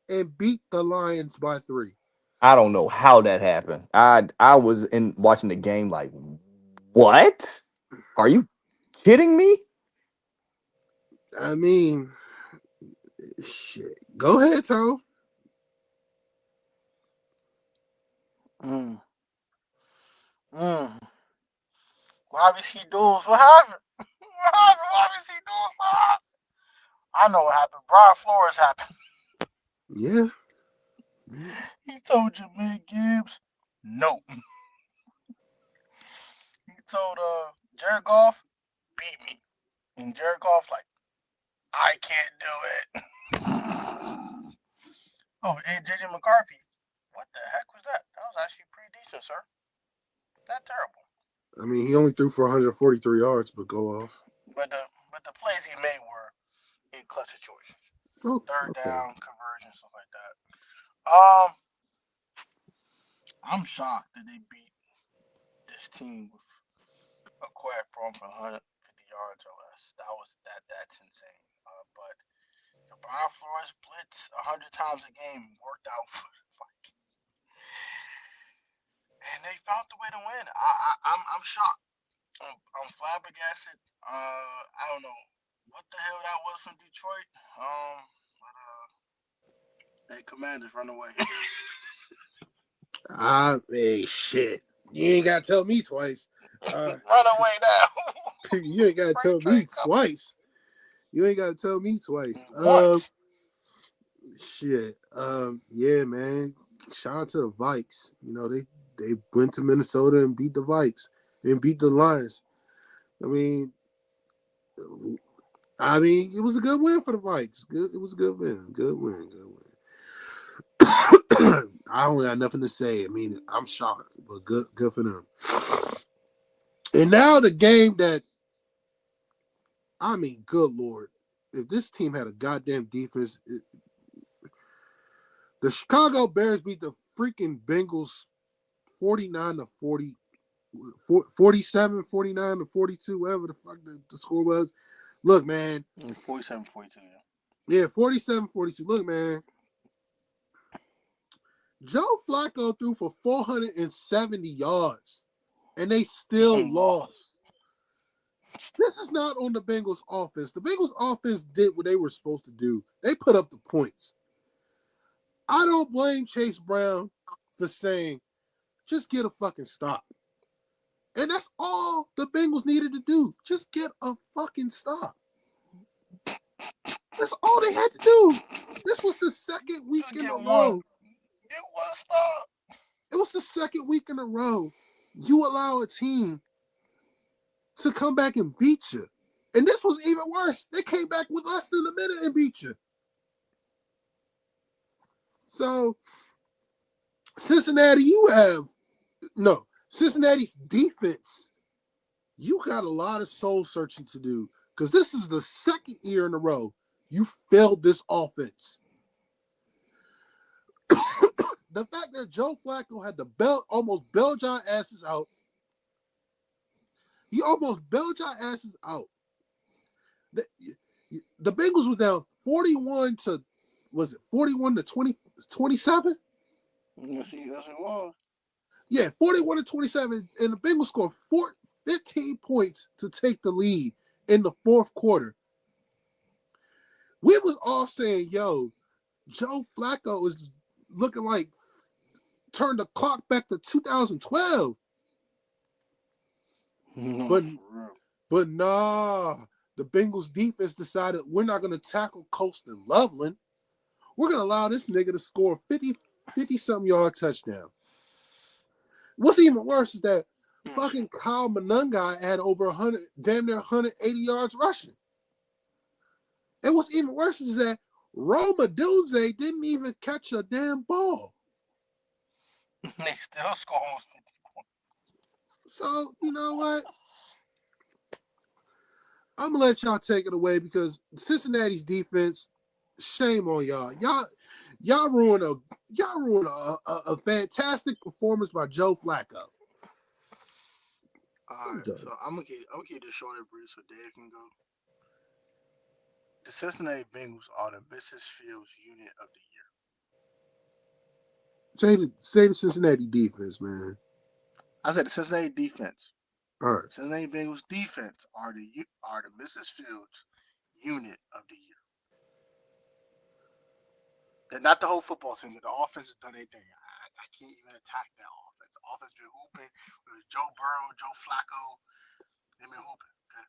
and beat the Lions by 3. I don't know how that happened. I was in watching the game like, what? Are you kidding me? I mean, shit. Go ahead, Tom. Mm. Mm. Why was he doing? What happened? What happened? Why was he doing? What happened? I know what happened. Brian Flores happened. Yeah. He told Jameer Gibbs, no. He told Jared Goff, beat me. And Jared Goff like, I can't do it. Oh, and JJ McCarthy. What the heck was that? That was actually pretty decent, sir. Not terrible. I mean, he only threw for 143 yards, but go off. But the plays he made were in clutch situations. Oh, Third okay. down, conversion, stuff like that. I'm shocked that they beat this team with a quiet throw for 150 yards or less. That's insane. But the Brian Flores blitz 100 times a game worked out for the Vikings, and they found the way to win. I'm shocked. I'm flabbergasted. I don't know what the hell that was from Detroit. Hey, Commanders, run away. I mean, shit. You ain't got to tell me twice. Run away now. You ain't got to tell me twice. You ain't got to tell me twice. Once. Shit. Yeah, man. Shout out to the Vikes. You know, they went to Minnesota and beat the Vikes and beat the Lions. I mean, it was a good win for the Vikes. It was a good win. Good win. I don't got nothing to say. I mean, I'm shocked, but good for them. And now the game that, I mean, good Lord, if this team had a goddamn defense, the Chicago Bears beat the freaking Bengals 49-40, 47, 49 to 42, whatever the fuck the score was. Look, man. 47-42, yeah. 47-42. Look, man. Joe Flacco threw for 470 yards, and they still lost. This is not on the Bengals offense. The Bengals offense did what they were supposed to do. They put up the points. I don't blame Chase Brown for saying, just get a fucking stop. And that's all the Bengals needed to do. Just get a fucking stop. That's all they had to do. This was the second week in a row. It was stop. It was the second week in a row. You allow a team to come back and beat you. And this was even worse. They came back with less than a minute and beat you. So, Cincinnati's defense, you got a lot of soul searching to do because this is the second year in a row you failed this offense. The fact that Joe Flacco had almost bailed your asses out. He almost bailed your asses out. The Bengals were down 41-0 was it 41 to 27? Yes, it was. Yeah, 41 to 27. And the Bengals scored 15 points to take the lead in the fourth quarter. We was all saying, yo, Joe Flacco is looking like turned the clock back to 2012. No, But for real. but nah, the Bengals defense decided we're not going to tackle Colston Loveland. We're going to allow this nigga to score 50-something yard touchdown. What's even worse is that fucking Kyle Monungai had over 100, damn near 180 yards rushing. And what's even worse is that Roma Dunze didn't even catch a damn ball. They still score almost 50 points. So, you know what? I'm gonna let y'all take it away because Cincinnati's defense, shame on y'all. Y'all ruined a fantastic performance by Joe Flacco. All right, so I'm gonna keep this short and brief so Dave can go. The Cincinnati Bengals are the Mrs. Fields unit of the year. Say the Cincinnati defense, man. I said the Cincinnati defense. All right. Cincinnati Bengals defense are the Mrs. Fields unit of the year. They're not the whole football team. The offense has done their thing. I can't even attack that offense. The offense been hooping with Joe Burrow, Joe Flacco. They've been hooping. Okay,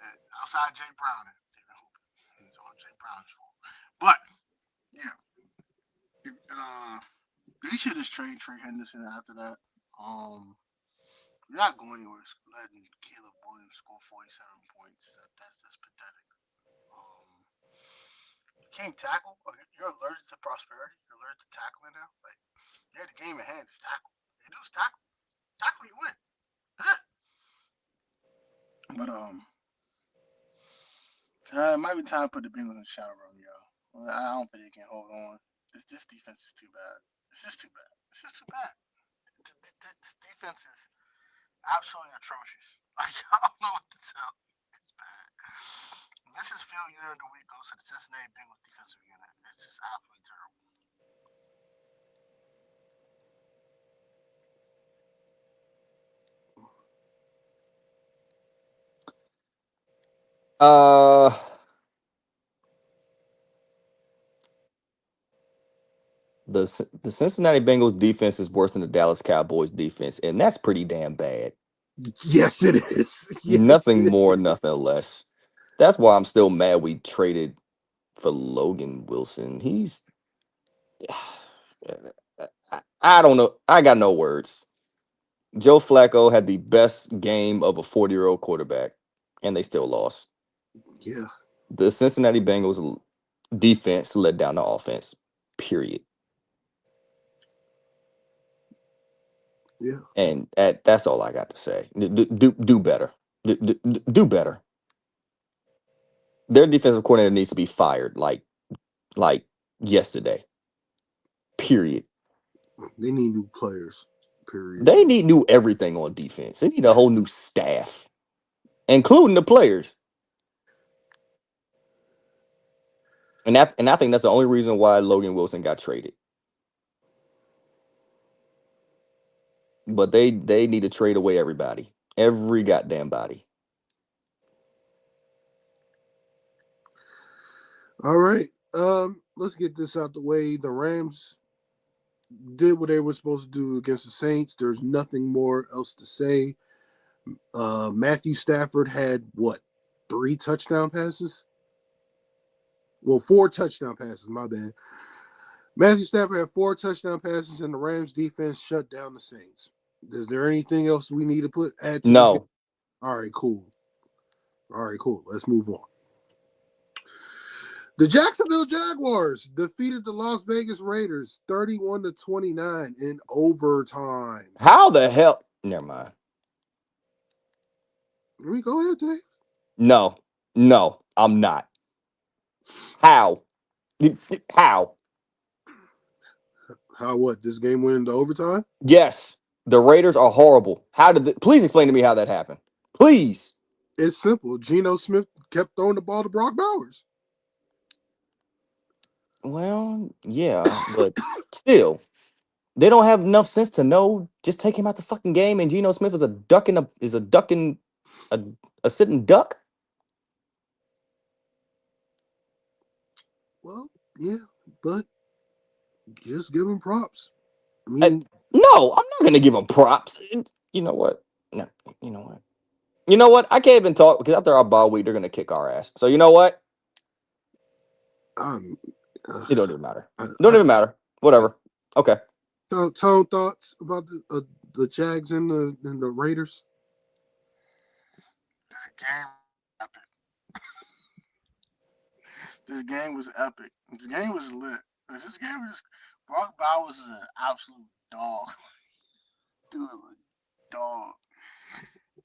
and outside Jay Brown, they've been hooping. It's all Jay Brown's fault. But yeah, they should just trade Trey Henderson after that. You're not going anywhere letting Caleb Williams score 47 points. That's pathetic. You can't tackle. You're allergic to prosperity. You're allergic to tackling now. Like, you had the game at hand. Just tackle. You do is tackle. Tackle, you win. That's it. But it might be time to put the Bengals in the shadow room, y'all. I don't think they can hold on. This defense is too bad. It's just too bad. It's just too bad. This defense is absolutely atrocious. Like, I don't know what to tell. It's bad. Mrs. Field unit of the week goes to the Cincinnati Bengals defensive unit. It's just absolutely terrible. The Cincinnati Bengals defense is worse than the Dallas Cowboys defense, and that's pretty damn bad. Yes, it is. Yes, Nothing more, nothing less. That's why I'm still mad we traded for Logan Wilson. He's I don't know. I got no words. Joe Flacco had the best game of a 40-year-old quarterback, and they still lost. Yeah. The Cincinnati Bengals defense let down the offense. Period. Yeah. And that's all I got to say. Do better. Do better. Their defensive coordinator needs to be fired like yesterday. Period. They need new players. Period. They need new everything on defense. They need a whole new staff, including the players. And I think that's the only reason why Logan Wilson got traded. But they need to trade away everybody. Every goddamn body. All right. Let's get this out the way. The Rams did what they were supposed to do against the Saints. There's nothing more else to say. Matthew Stafford had what? 3 touchdown passes? Well, 4 touchdown passes, my bad. Matthew Stafford had 4 touchdown passes, and the Rams defense shut down the Saints. Is there anything else we need to add to this game? No. All right, cool. Let's move on. The Jacksonville Jaguars defeated the Las Vegas Raiders 31-29 in overtime. How the hell? Never mind. Go ahead, Dave. No, I'm not. How? How? How what? This game went into overtime? Yes, the Raiders are horrible. Please explain to me how that happened. Please. It's simple. Geno Smith kept throwing the ball to Brock Bowers. Well, yeah, but still, they don't have enough sense to know. Just take him out the fucking game, and Geno Smith is a ducking a, a sitting duck. Well, yeah, but just give him props. I I, mean, no, I'm not gonna give him props. You know what? No, you know what? You know what? I can't even talk because after our bye week, they're gonna kick our ass. So you know what? um, It don't even matter. I, Don't I, even matter. Whatever. Okay. Tone thoughts about the Jags and the Raiders. This game epic. This game was epic. This game was lit. This game was Brock Bowers is an absolute dog. Dude, dog.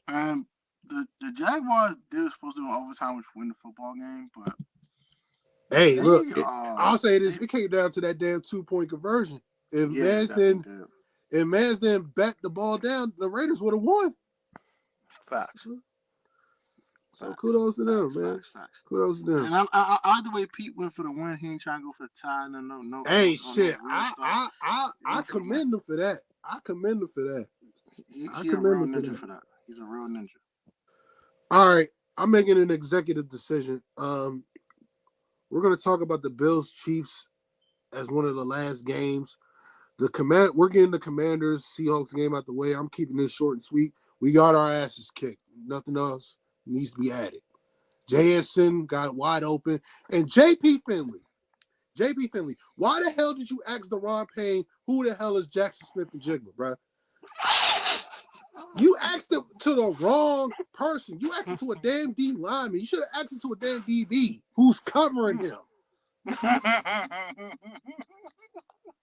And the Jaguars did supposed to do overtime, which win the football game, but Hey, look, they I'll say this: it came down to that damn 2-point conversion. If yeah, Mans definitely didn't, did. if Mans didn't bat the ball down, the Raiders would have won. Facts. So Facts. kudos to them, man. Facts. Kudos to them. And I like the way Pete went for the win. He ain't trying to go for the tie. No. Hey, No shit, weird stuff. I commend him for that. I commend him for that. He a real ninja for that. He's a real ninja. All right, I'm making an executive decision. We're gonna talk about the Bills Chiefs as one of the last games. We're getting the Commanders Seahawks game out the way. I'm keeping this short and sweet. We got our asses kicked. Nothing else needs to be added. JSN got wide open, and JP Finley. Why the hell did you ask Deron Payne who the hell is Jackson Smith and Jigma, bro? You asked it to the wrong person. You asked it to a damn D lineman. You should have asked it to a damn DB who's covering him.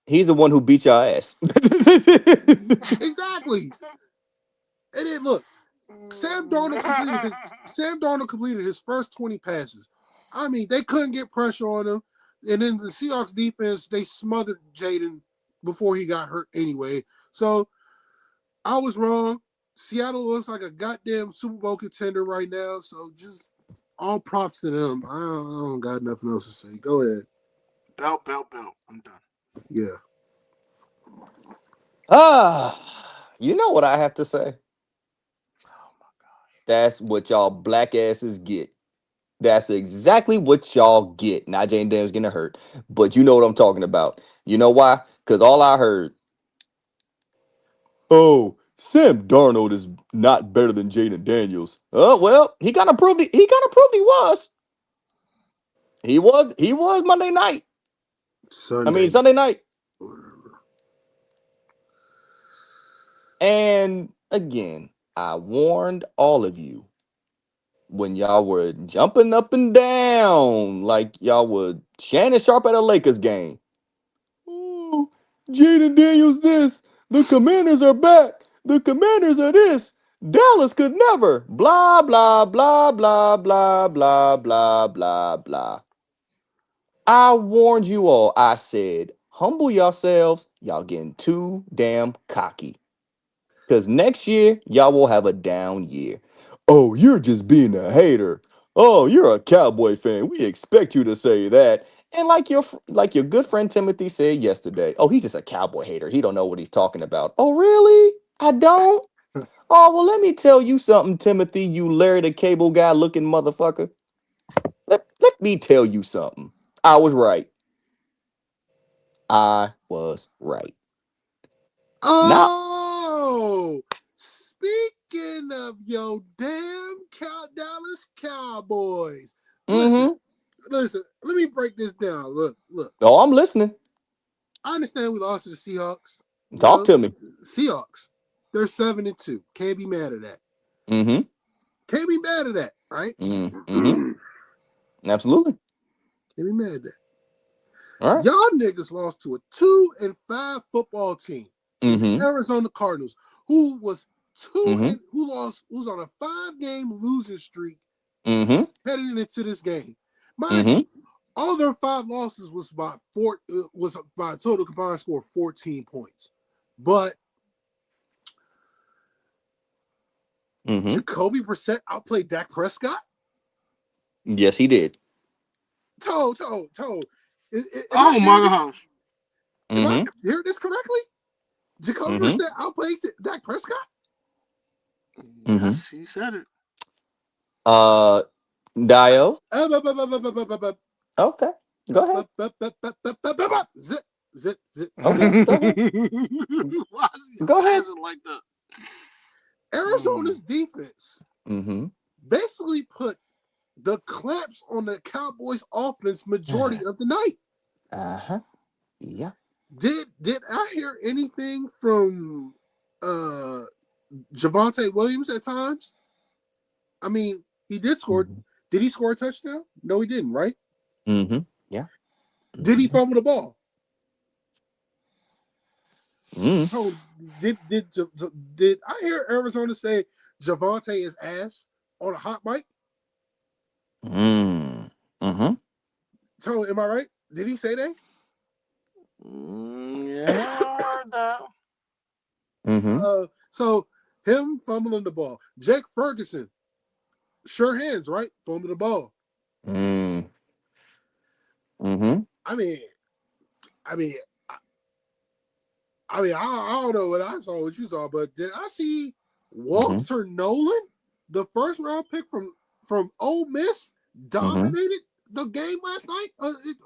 He's the one who beat your ass. Exactly. And then look, Sam Darnold completed his first 20 passes. I mean, they couldn't get pressure on him. And then the Seahawks defense, they smothered Jaden before he got hurt anyway. So I was wrong. Seattle looks like a goddamn Super Bowl contender right now. So just all props to them. I don't got nothing else to say. Go ahead. Belt. I'm done. Yeah. You know what I have to say? Oh my gosh. That's what y'all black asses get. That's exactly what y'all get. Not Jane Daniels getting hurt, but you know what I'm talking about. You know why? Because all I heard, oh, Sam Darnold is not better than Jaden Daniels. Oh well, he kind of proved he was. He was Monday night. Sunday night. And again, I warned all of you when y'all were jumping up and down like y'all were Shannon Sharp at a Lakers game. Oh, Jaden Daniels this. The Commanders are back. The Commanders are this. Dallas could never. Blah, blah, blah, blah, blah, blah, blah, blah, blah. I warned you all. I said, humble yourselves. Y'all getting too damn cocky. Because next year, y'all will have a down year. Oh, you're just being a hater. Oh, you're a Cowboy fan. We expect you to say that. And like your good friend Timothy said yesterday, oh, he's just a Cowboy hater. He don't know what he's talking about. Oh, really? I don't? Oh, well, let me tell you something, Timothy, you Larry the Cable Guy looking motherfucker. Let me tell you something. I was right. I was right. Now, Oh, speaking of your damn Dallas Cowboys. mm-hmm. Listen, let me break this down. Look. Oh, I'm listening. I understand we lost to the Seahawks. Talk to me. Seahawks, they're 7-2. Can't be mad at that. Mm-hmm. Can't be mad at that, right? Mm-hmm. Absolutely. Can't be mad at that. All right. Y'all niggas lost to a 2-5 football team in the Arizona Cardinals, who was who's on a 5-game losing streak heading into this game. Mind you, all their 5 losses was by a total combined score of 14 points. But Jacoby Brissett outplayed Dak Prescott. Yes, he did. Toe. Am I Oh hearing my this? gosh. Am I Mm-hmm. hearing this correctly? Jacoby Mm-hmm. Brissett outplayed Dak Prescott. Mm-hmm. Yes, he said it. Uh, Dio. Uh, bu- bu- bu- bu- bu- bu- bu- bu- Okay, go ahead. Zip, zip, zip, Okay, zip. go ahead. Why is he Go ahead. spazzing like that? Arizona's defense Mm-hmm. basically put the clamps on the Cowboys' offense majority of the night. Uh-huh. Yeah. Did I hear anything from Javonte Williams at times? I mean, he did score. Mm-hmm. Did he score a touchdown? No, he didn't, right? Mm-hmm. Yeah. Did he fumble the ball? Mm-hmm. Oh, did I hear Arizona say Javonte is ass on a hot mic? Mm-hmm. Tony, am I right? Did he say that? Yeah, I heard that. Mm-hmm. So him fumbling the ball. Jake Ferguson, sure hands, right? Fumbling the ball. Mm-hmm. Mm-hmm. I mean, I mean, I don't know what I saw, what you saw, but did I see Walter Nolan, the first round pick from Ole Miss, dominated the game last night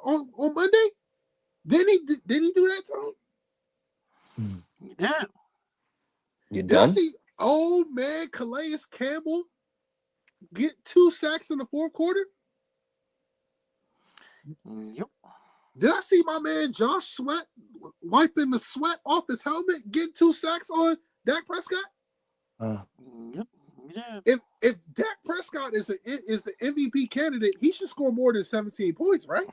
on Monday? Did he do that, Tom? Yeah. You Did I done? see old man Calais Campbell get 2 sacks in the fourth quarter? Yep. Did I see my man Josh Sweat wiping the sweat off his helmet, getting 2 sacks on Dak Prescott? Yep. Yeah. If Dak Prescott is the MVP candidate, he should score more than 17 points, right?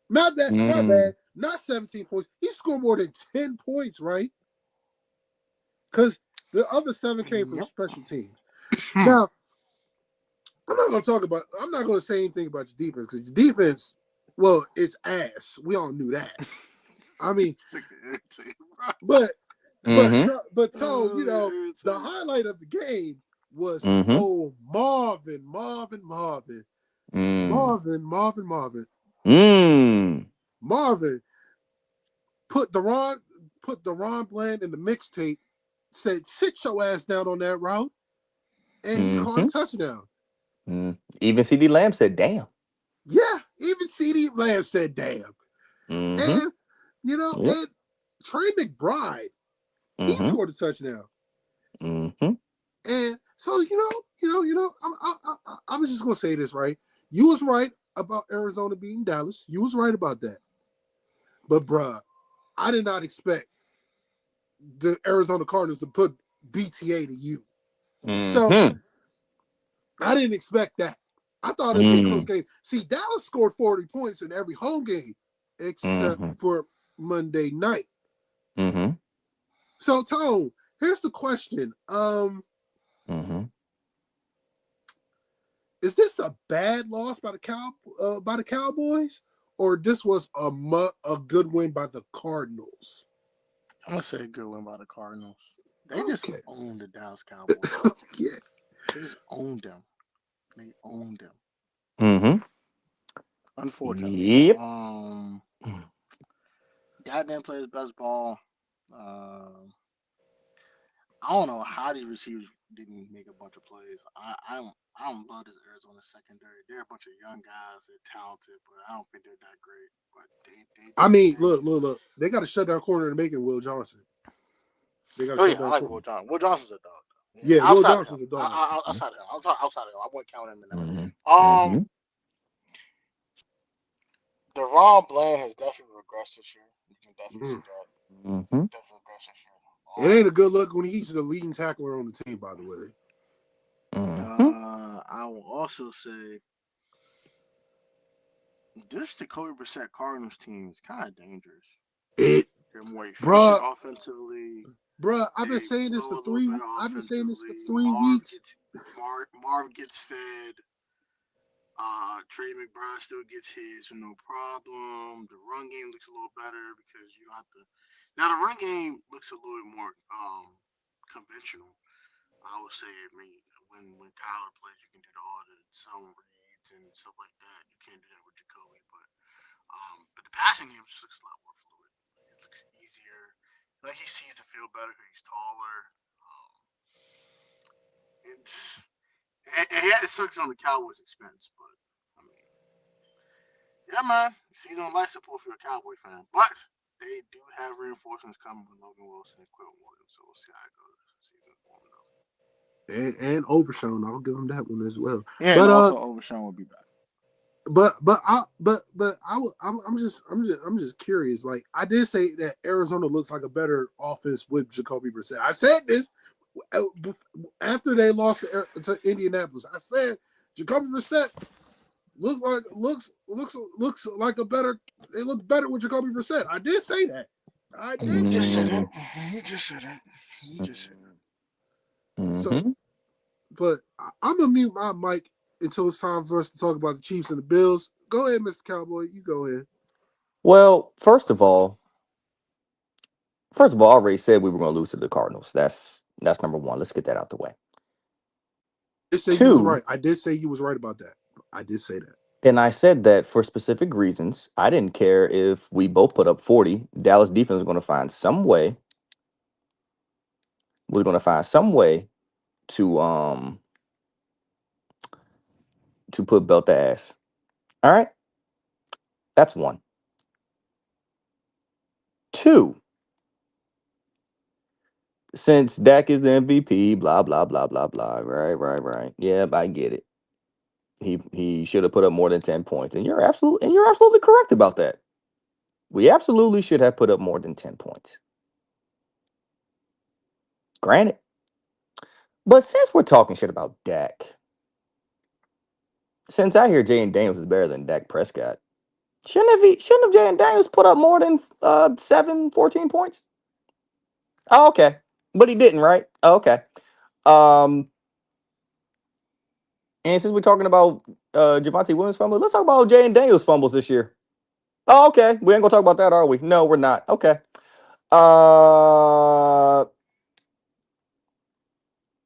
My bad. Not 17 points. He should score more than 10 points, right? Because the other 7 came from special teams. Now, I'm not going to say anything about your defense because your defense, well, it's ass. We all knew that. I mean, but so you know, the highlight of the game was Marvin put Deron Bland in the mixtape, said sit your ass down on that route, and he caught a touchdown. Even CD Lamb said, "Damn." Yeah, even CD Lamb said, "Damn." And you know, and Trey McBride, he scored a touchdown. And so I was just gonna say this, right? You was right about Arizona beating Dallas. You was right about that. But bruh, I did not expect the Arizona Cardinals to put BTA to you. So I didn't expect that. I thought it'd be a close game. See, Dallas scored 40 points in every home game except for Monday night. So, Tone, here's the question. Is this a bad loss by the Cowboys, or this was a good win by the Cardinals? I'm gonna say a good win by the Cardinals. They just owned the Dallas Cowboys. Yeah, they just owned them. They owned them. Unfortunately. Yep. Dad didn't play his best ball. I don't know how these receivers didn't make a bunch of plays. I don't love this Arizona secondary. They're a bunch of young guys. They're talented, but I don't think they're that great. But look. They got a shutdown corner to make it Will Johnson. I like Will Johnson. Will Johnson's a dog. Yeah, Will Johnson's a dog. Outside of him, I wouldn't count him in that. Deron Bland has definitely regressed this year. You can definitely see that. Definitely regressed this year. It ain't a good look when he's the leading tackler on the team, by the way. I will also say this Jacoby Brissett Cardinals team is kind of dangerous. They're more efficient offensively. Bruh, I've been saying this for 3 weeks. weeks. Marv gets fed. Trey McBride still gets his with no problem. The run game looks a little better because you don't have to. Now the run game looks a little bit more conventional. I would say, when Kyler plays, you can do all the zone reads and stuff like that. You can't do that with Jacoby, but But the passing game just looks a lot more fluid. It looks easier. Like he sees the field better because he's taller. It's and yeah, it sucks on the Cowboys' expense, but I mean, yeah, man, season on life support if you're a Cowboy fan. But they do have reinforcements coming with Logan Wilson and Quentin Williams, so we'll see how it goes this season for them, though. And Overshown, I'll give him that one as well. Yeah, But and also Overshawn will be back. I'm just curious. Like I did say that Arizona looks like a better offense with Jacoby Brissett. I said this after they lost to Indianapolis. I said Jacoby Brissett looks like a better. They look better with Jacoby Brissett. I did say that. I did. You just said it. You just said it. You just said it. So, but I'm gonna mute my mic until it's time for us to talk about the Chiefs and the Bills. Go ahead, Mr. Cowboy. You go ahead. Well, first of all, I already said we were going to lose to the Cardinals. That's number one. Let's get that out the way. I did say you was right. I did say you was right about that. I did say that. And I said that for specific reasons. I didn't care if we both put up 40. Dallas defense was going to find some way. We're going to find some way to put belt to ass. All right? That's one. Two. Since Dak is the MVP, blah blah blah blah blah. Right. Yeah, I get it. He should have put up more than 10 points. And you're absolutely correct about that. We absolutely should have put up more than 10 points. Granted. But since we're talking shit about Dak, since I hear Jaden Daniels is better than Dak Prescott, shouldn't have Jaden Daniels put up more than 14 points? Oh, okay. But he didn't, right? Oh, okay. And since we're talking about Javonte Williams fumbles, let's talk about Jaden Daniels fumbles this year. Oh, okay. We ain't gonna talk about that, are we? No, we're not. Okay.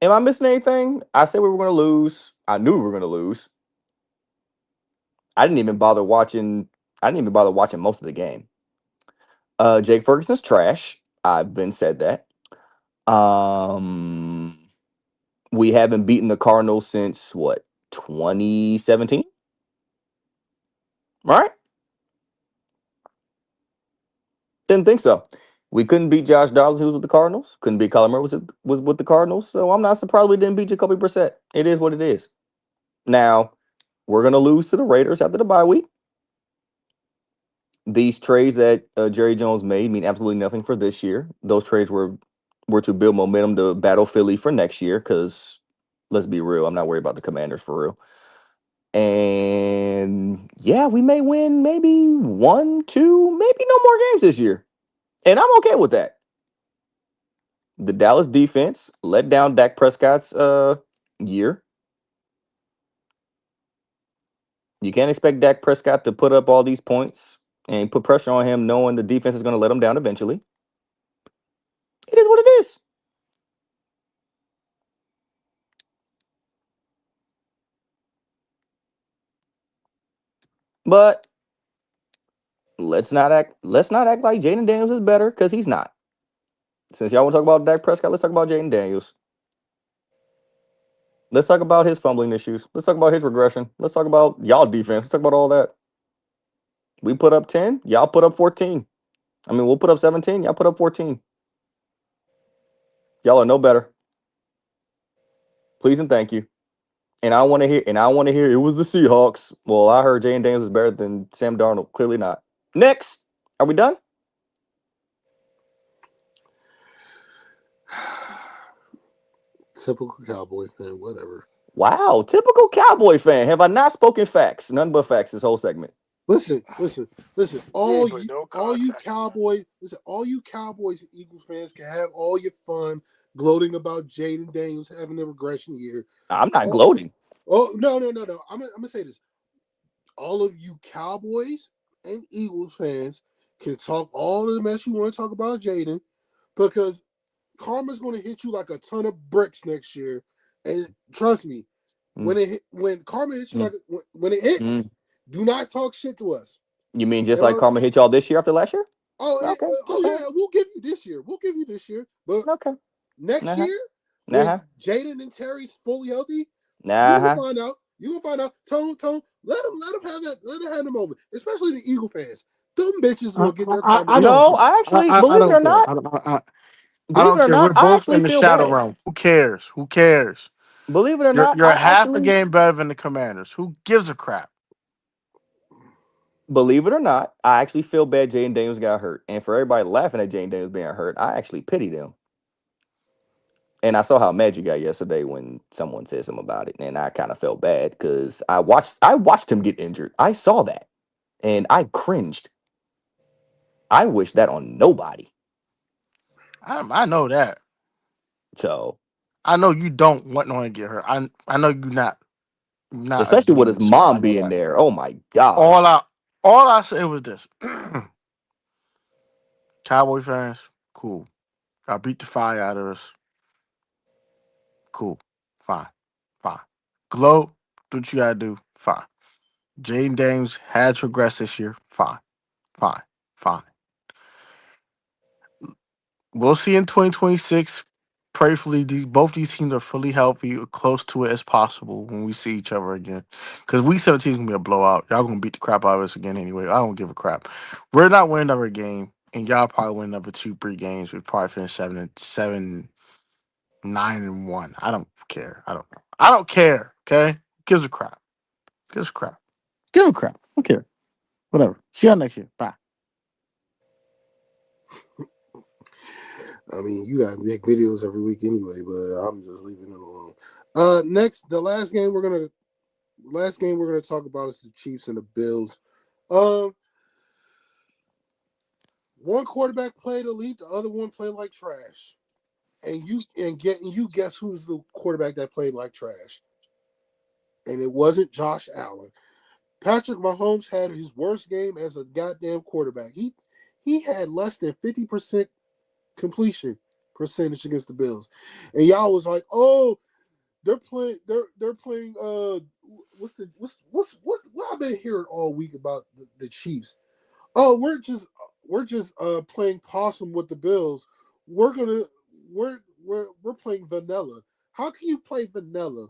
Am I missing anything? I said we were gonna lose. I knew we were gonna lose. I didn't even bother watching most of the game. Jake Ferguson's trash. I've been said that. We haven't beaten the Cardinals since what, 2017? Right? Didn't think so. We couldn't beat Josh Dobbs, who was with the Cardinals. Couldn't beat Kyler Murray, was with the Cardinals. So I'm not surprised we didn't beat Jacoby Brissett. It is what it is. Now, we're going to lose to the Raiders after the bye week. These trades that Jerry Jones made mean absolutely nothing for this year. Those trades were to build momentum to battle Philly for next year because, let's be real, I'm not worried about the Commanders for real. And, yeah, we may win maybe 1, 2, maybe no more games this year. And I'm okay with that. The Dallas defense let down Dak Prescott's year. You can't expect Dak Prescott to put up all these points and put pressure on him knowing the defense is going to let him down eventually. It is what it is. But let's not act like Jaden Daniels is better, because he's not. Since y'all want to talk about Dak Prescott, let's talk about Jaden Daniels. Let's talk about his fumbling issues. Let's talk about his regression. Let's talk about y'all defense. Let's talk about all that. We put up 10. Y'all put up 14. I mean, we'll put up 17. Y'all put up 14. Y'all are no better. Please and thank you. And I want to hear it was the Seahawks. Well, I heard Jaden Daniels is better than Sam Darnold. Clearly not. Next. Are we done? Typical Cowboy fan, whatever. Wow, typical Cowboy fan. Have I not spoken facts? None but facts this whole segment. Listen. All you Cowboys and Eagles fans can have all your fun gloating about Jaden Daniels having a regression year. I'm not gloating. Oh, no. I'm gonna say this. All of you Cowboys and Eagles fans can talk all the mess you want to talk about Jaden, because karma's going to hit you like a ton of bricks next year. And trust me, when karma hits you when it hits, do not talk shit to us. You mean just And like Karma hit y'all this year after last year? Okay, just saying. yeah, we'll give you this year. We'll give you this year. But Okay. next Uh-huh. year, when Uh-huh. Jaden and Terry's fully healthy, you will Uh-huh. find out. You will find out. Tone, let them have that. Let them have them over. Especially the Eagle fans. Them bitches will get their karma I this don't. year. No, I actually I believe it don't or care. not. I Believe it don't or care. We're not, I both actually in the feel shadow bad. realm. Who cares? Who cares? Believe it or not, You're I half a actually game better than the Commanders. Who gives a crap? believe it or not, I actually feel bad Jaden Daniels got hurt. And for everybody laughing at Jaden Daniels being hurt, I actually pity them. And I saw how mad you got yesterday when someone said something about it, and I kind of felt bad because I watched him get injured. I saw that, and I cringed. I wish that on nobody. I know that. So, I know you don't want no one to get hurt. I know you're not a especially with his demon spirit. I mom know being that. there. Oh my god. All I all I said was this. Cowboy fans, cool. I beat the fire out of us. Cool. Fine. Fine. Glow, do what you gotta do. Fine. Jaden Daniels has progressed this year. Fine. Fine. Fine. We'll see in 2026. Prayerfully, both these teams are fully healthy, or close to it as possible when we see each other again. Because week 17 is gonna be a blowout. Y'all gonna beat the crap out of us again anyway. I don't give a crap. We're not winning another game, and y'all probably win another 2, 3 games. We probably finish 7, 9-1. I don't care. I don't care. Okay, who gives a crap? Gives a crap. Give a crap. I don't care. Whatever. See y'all next year. Bye. I mean, you gotta make videos every week anyway, but I'm just leaving it alone. Next, the last game we're gonna talk about is the Chiefs and the Bills. One quarterback played elite, the other one played like trash. And you guess who's the quarterback that played like trash? And it wasn't Josh Allen. Patrick Mahomes had his worst game as a goddamn quarterback. He had less than 50% completion percentage against the Bills. And y'all was like, "Oh, they're playing what I've been hearing all week about the Chiefs. Oh, we're just playing possum with the Bills. We're playing vanilla. How can you play vanilla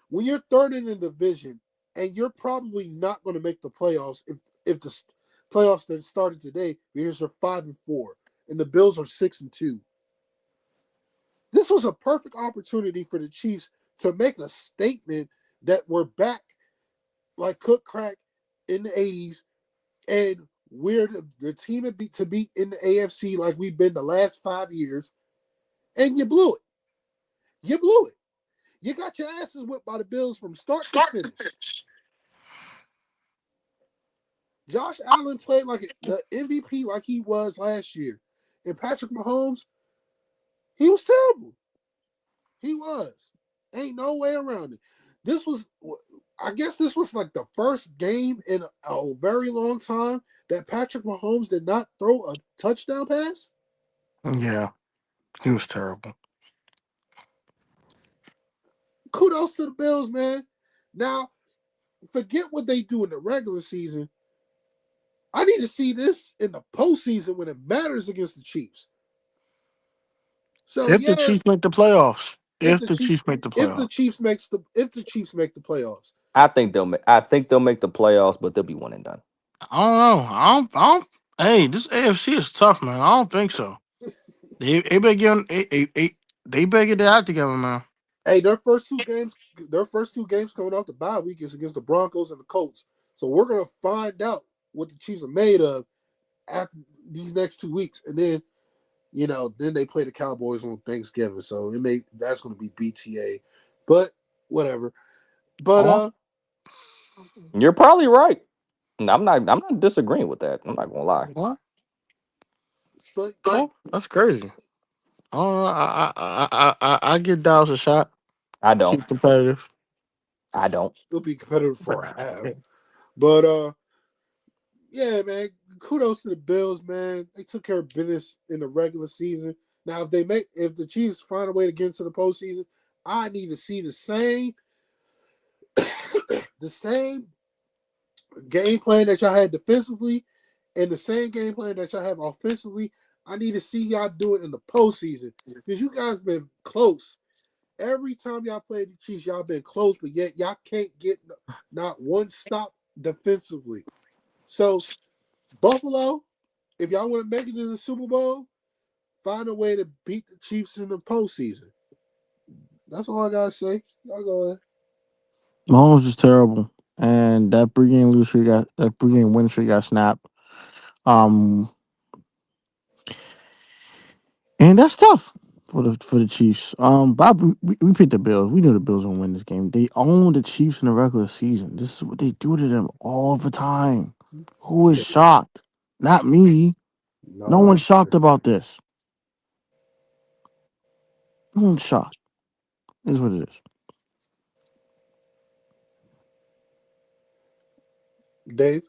when you're third in the division and you're probably not going to make the playoffs if the playoffs that started today because you're 5-4 and the Bills are 6-2. This was a perfect opportunity for the Chiefs to make a statement that we're back like Cook Crack in the 80s and we're the team to beat in the AFC like we've been the last 5 years, and you blew it. You blew it. You got your asses whipped by the Bills from start to finish. Josh Allen played like the MVP like he was last year. And Patrick Mahomes, he was terrible. He was. Ain't no way around it. I guess this was like the first game in a very long time that Patrick Mahomes did not throw a touchdown pass. Yeah, he was terrible. Kudos to the Bills, man. Now, forget what they do in the regular season. I need to see this in the postseason when it matters against the Chiefs. So If the yeah, Chiefs make the playoffs, if if the the Chiefs Chiefs make the if the playoffs, Chiefs make the playoffs. I think they'll make the playoffs, but they'll be one and done. I don't know. I don't. Hey, this AFC is tough, man. I don't think so. They better they better get their act together, man. Hey, their first two games coming off the bye week is against the Broncos and the Colts. So we're gonna find out what the Chiefs are made of after these next 2 weeks, and then then they play the Cowboys on Thanksgiving. So that's gonna be BTA, but whatever. But Oh, You're probably right. I'm not disagreeing with that. I'm not gonna lie. what? but Oh, that's crazy. Oh, I get Dallas a shot. I don't. Keep competitive. I don't. it'll be competitive for a half. But yeah, man, kudos to the Bills, man. They took care of business in the regular season. Now, if the Chiefs find a way to get into the postseason, I need to see the same game plan that y'all had defensively and the same game plan that y'all have offensively, I need to see y'all do it in the postseason because you guys been close. Every time y'all played the Chiefs, y'all been close, but yet y'all can't get not one stop defensively. So Buffalo, if y'all want to make it to the Super Bowl, find a way to beat the Chiefs in the postseason. That's all I gotta say. Y'all go ahead. Mahomes is terrible, and that pregame win streak got snapped. Um, and that's tough for the Chiefs. Bob, we picked the Bills. We knew the Bills gonna win this game. They own the Chiefs in the regular season. This is what they do to them all the time. Who is shocked? Not me. No No, one's shocked about this. No one's shocked. It is what it is. Dave.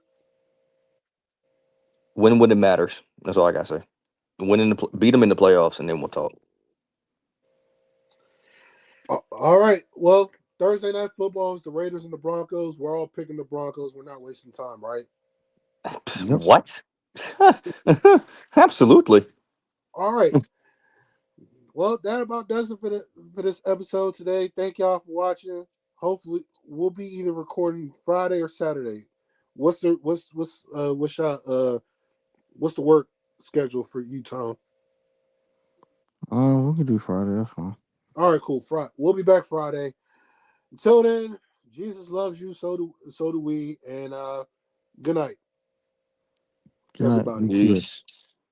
Win when it matters. That's all I gotta say. Beat them in the playoffs, and then we'll talk. All right. Well, Thursday night football is the Raiders and the Broncos. We're all picking the Broncos. We're not wasting time, right? Yep. What? Absolutely. All right. Well, that about does it for this episode today. Thank y'all for watching. Hopefully, we'll be either recording Friday or Saturday. What's the work schedule for you, Tom? We can do Friday. That's fine. All right, cool. Friday. We'll be back Friday. Until then, Jesus loves you. So do we. And good night, Good night. everybody. Be good. Peace.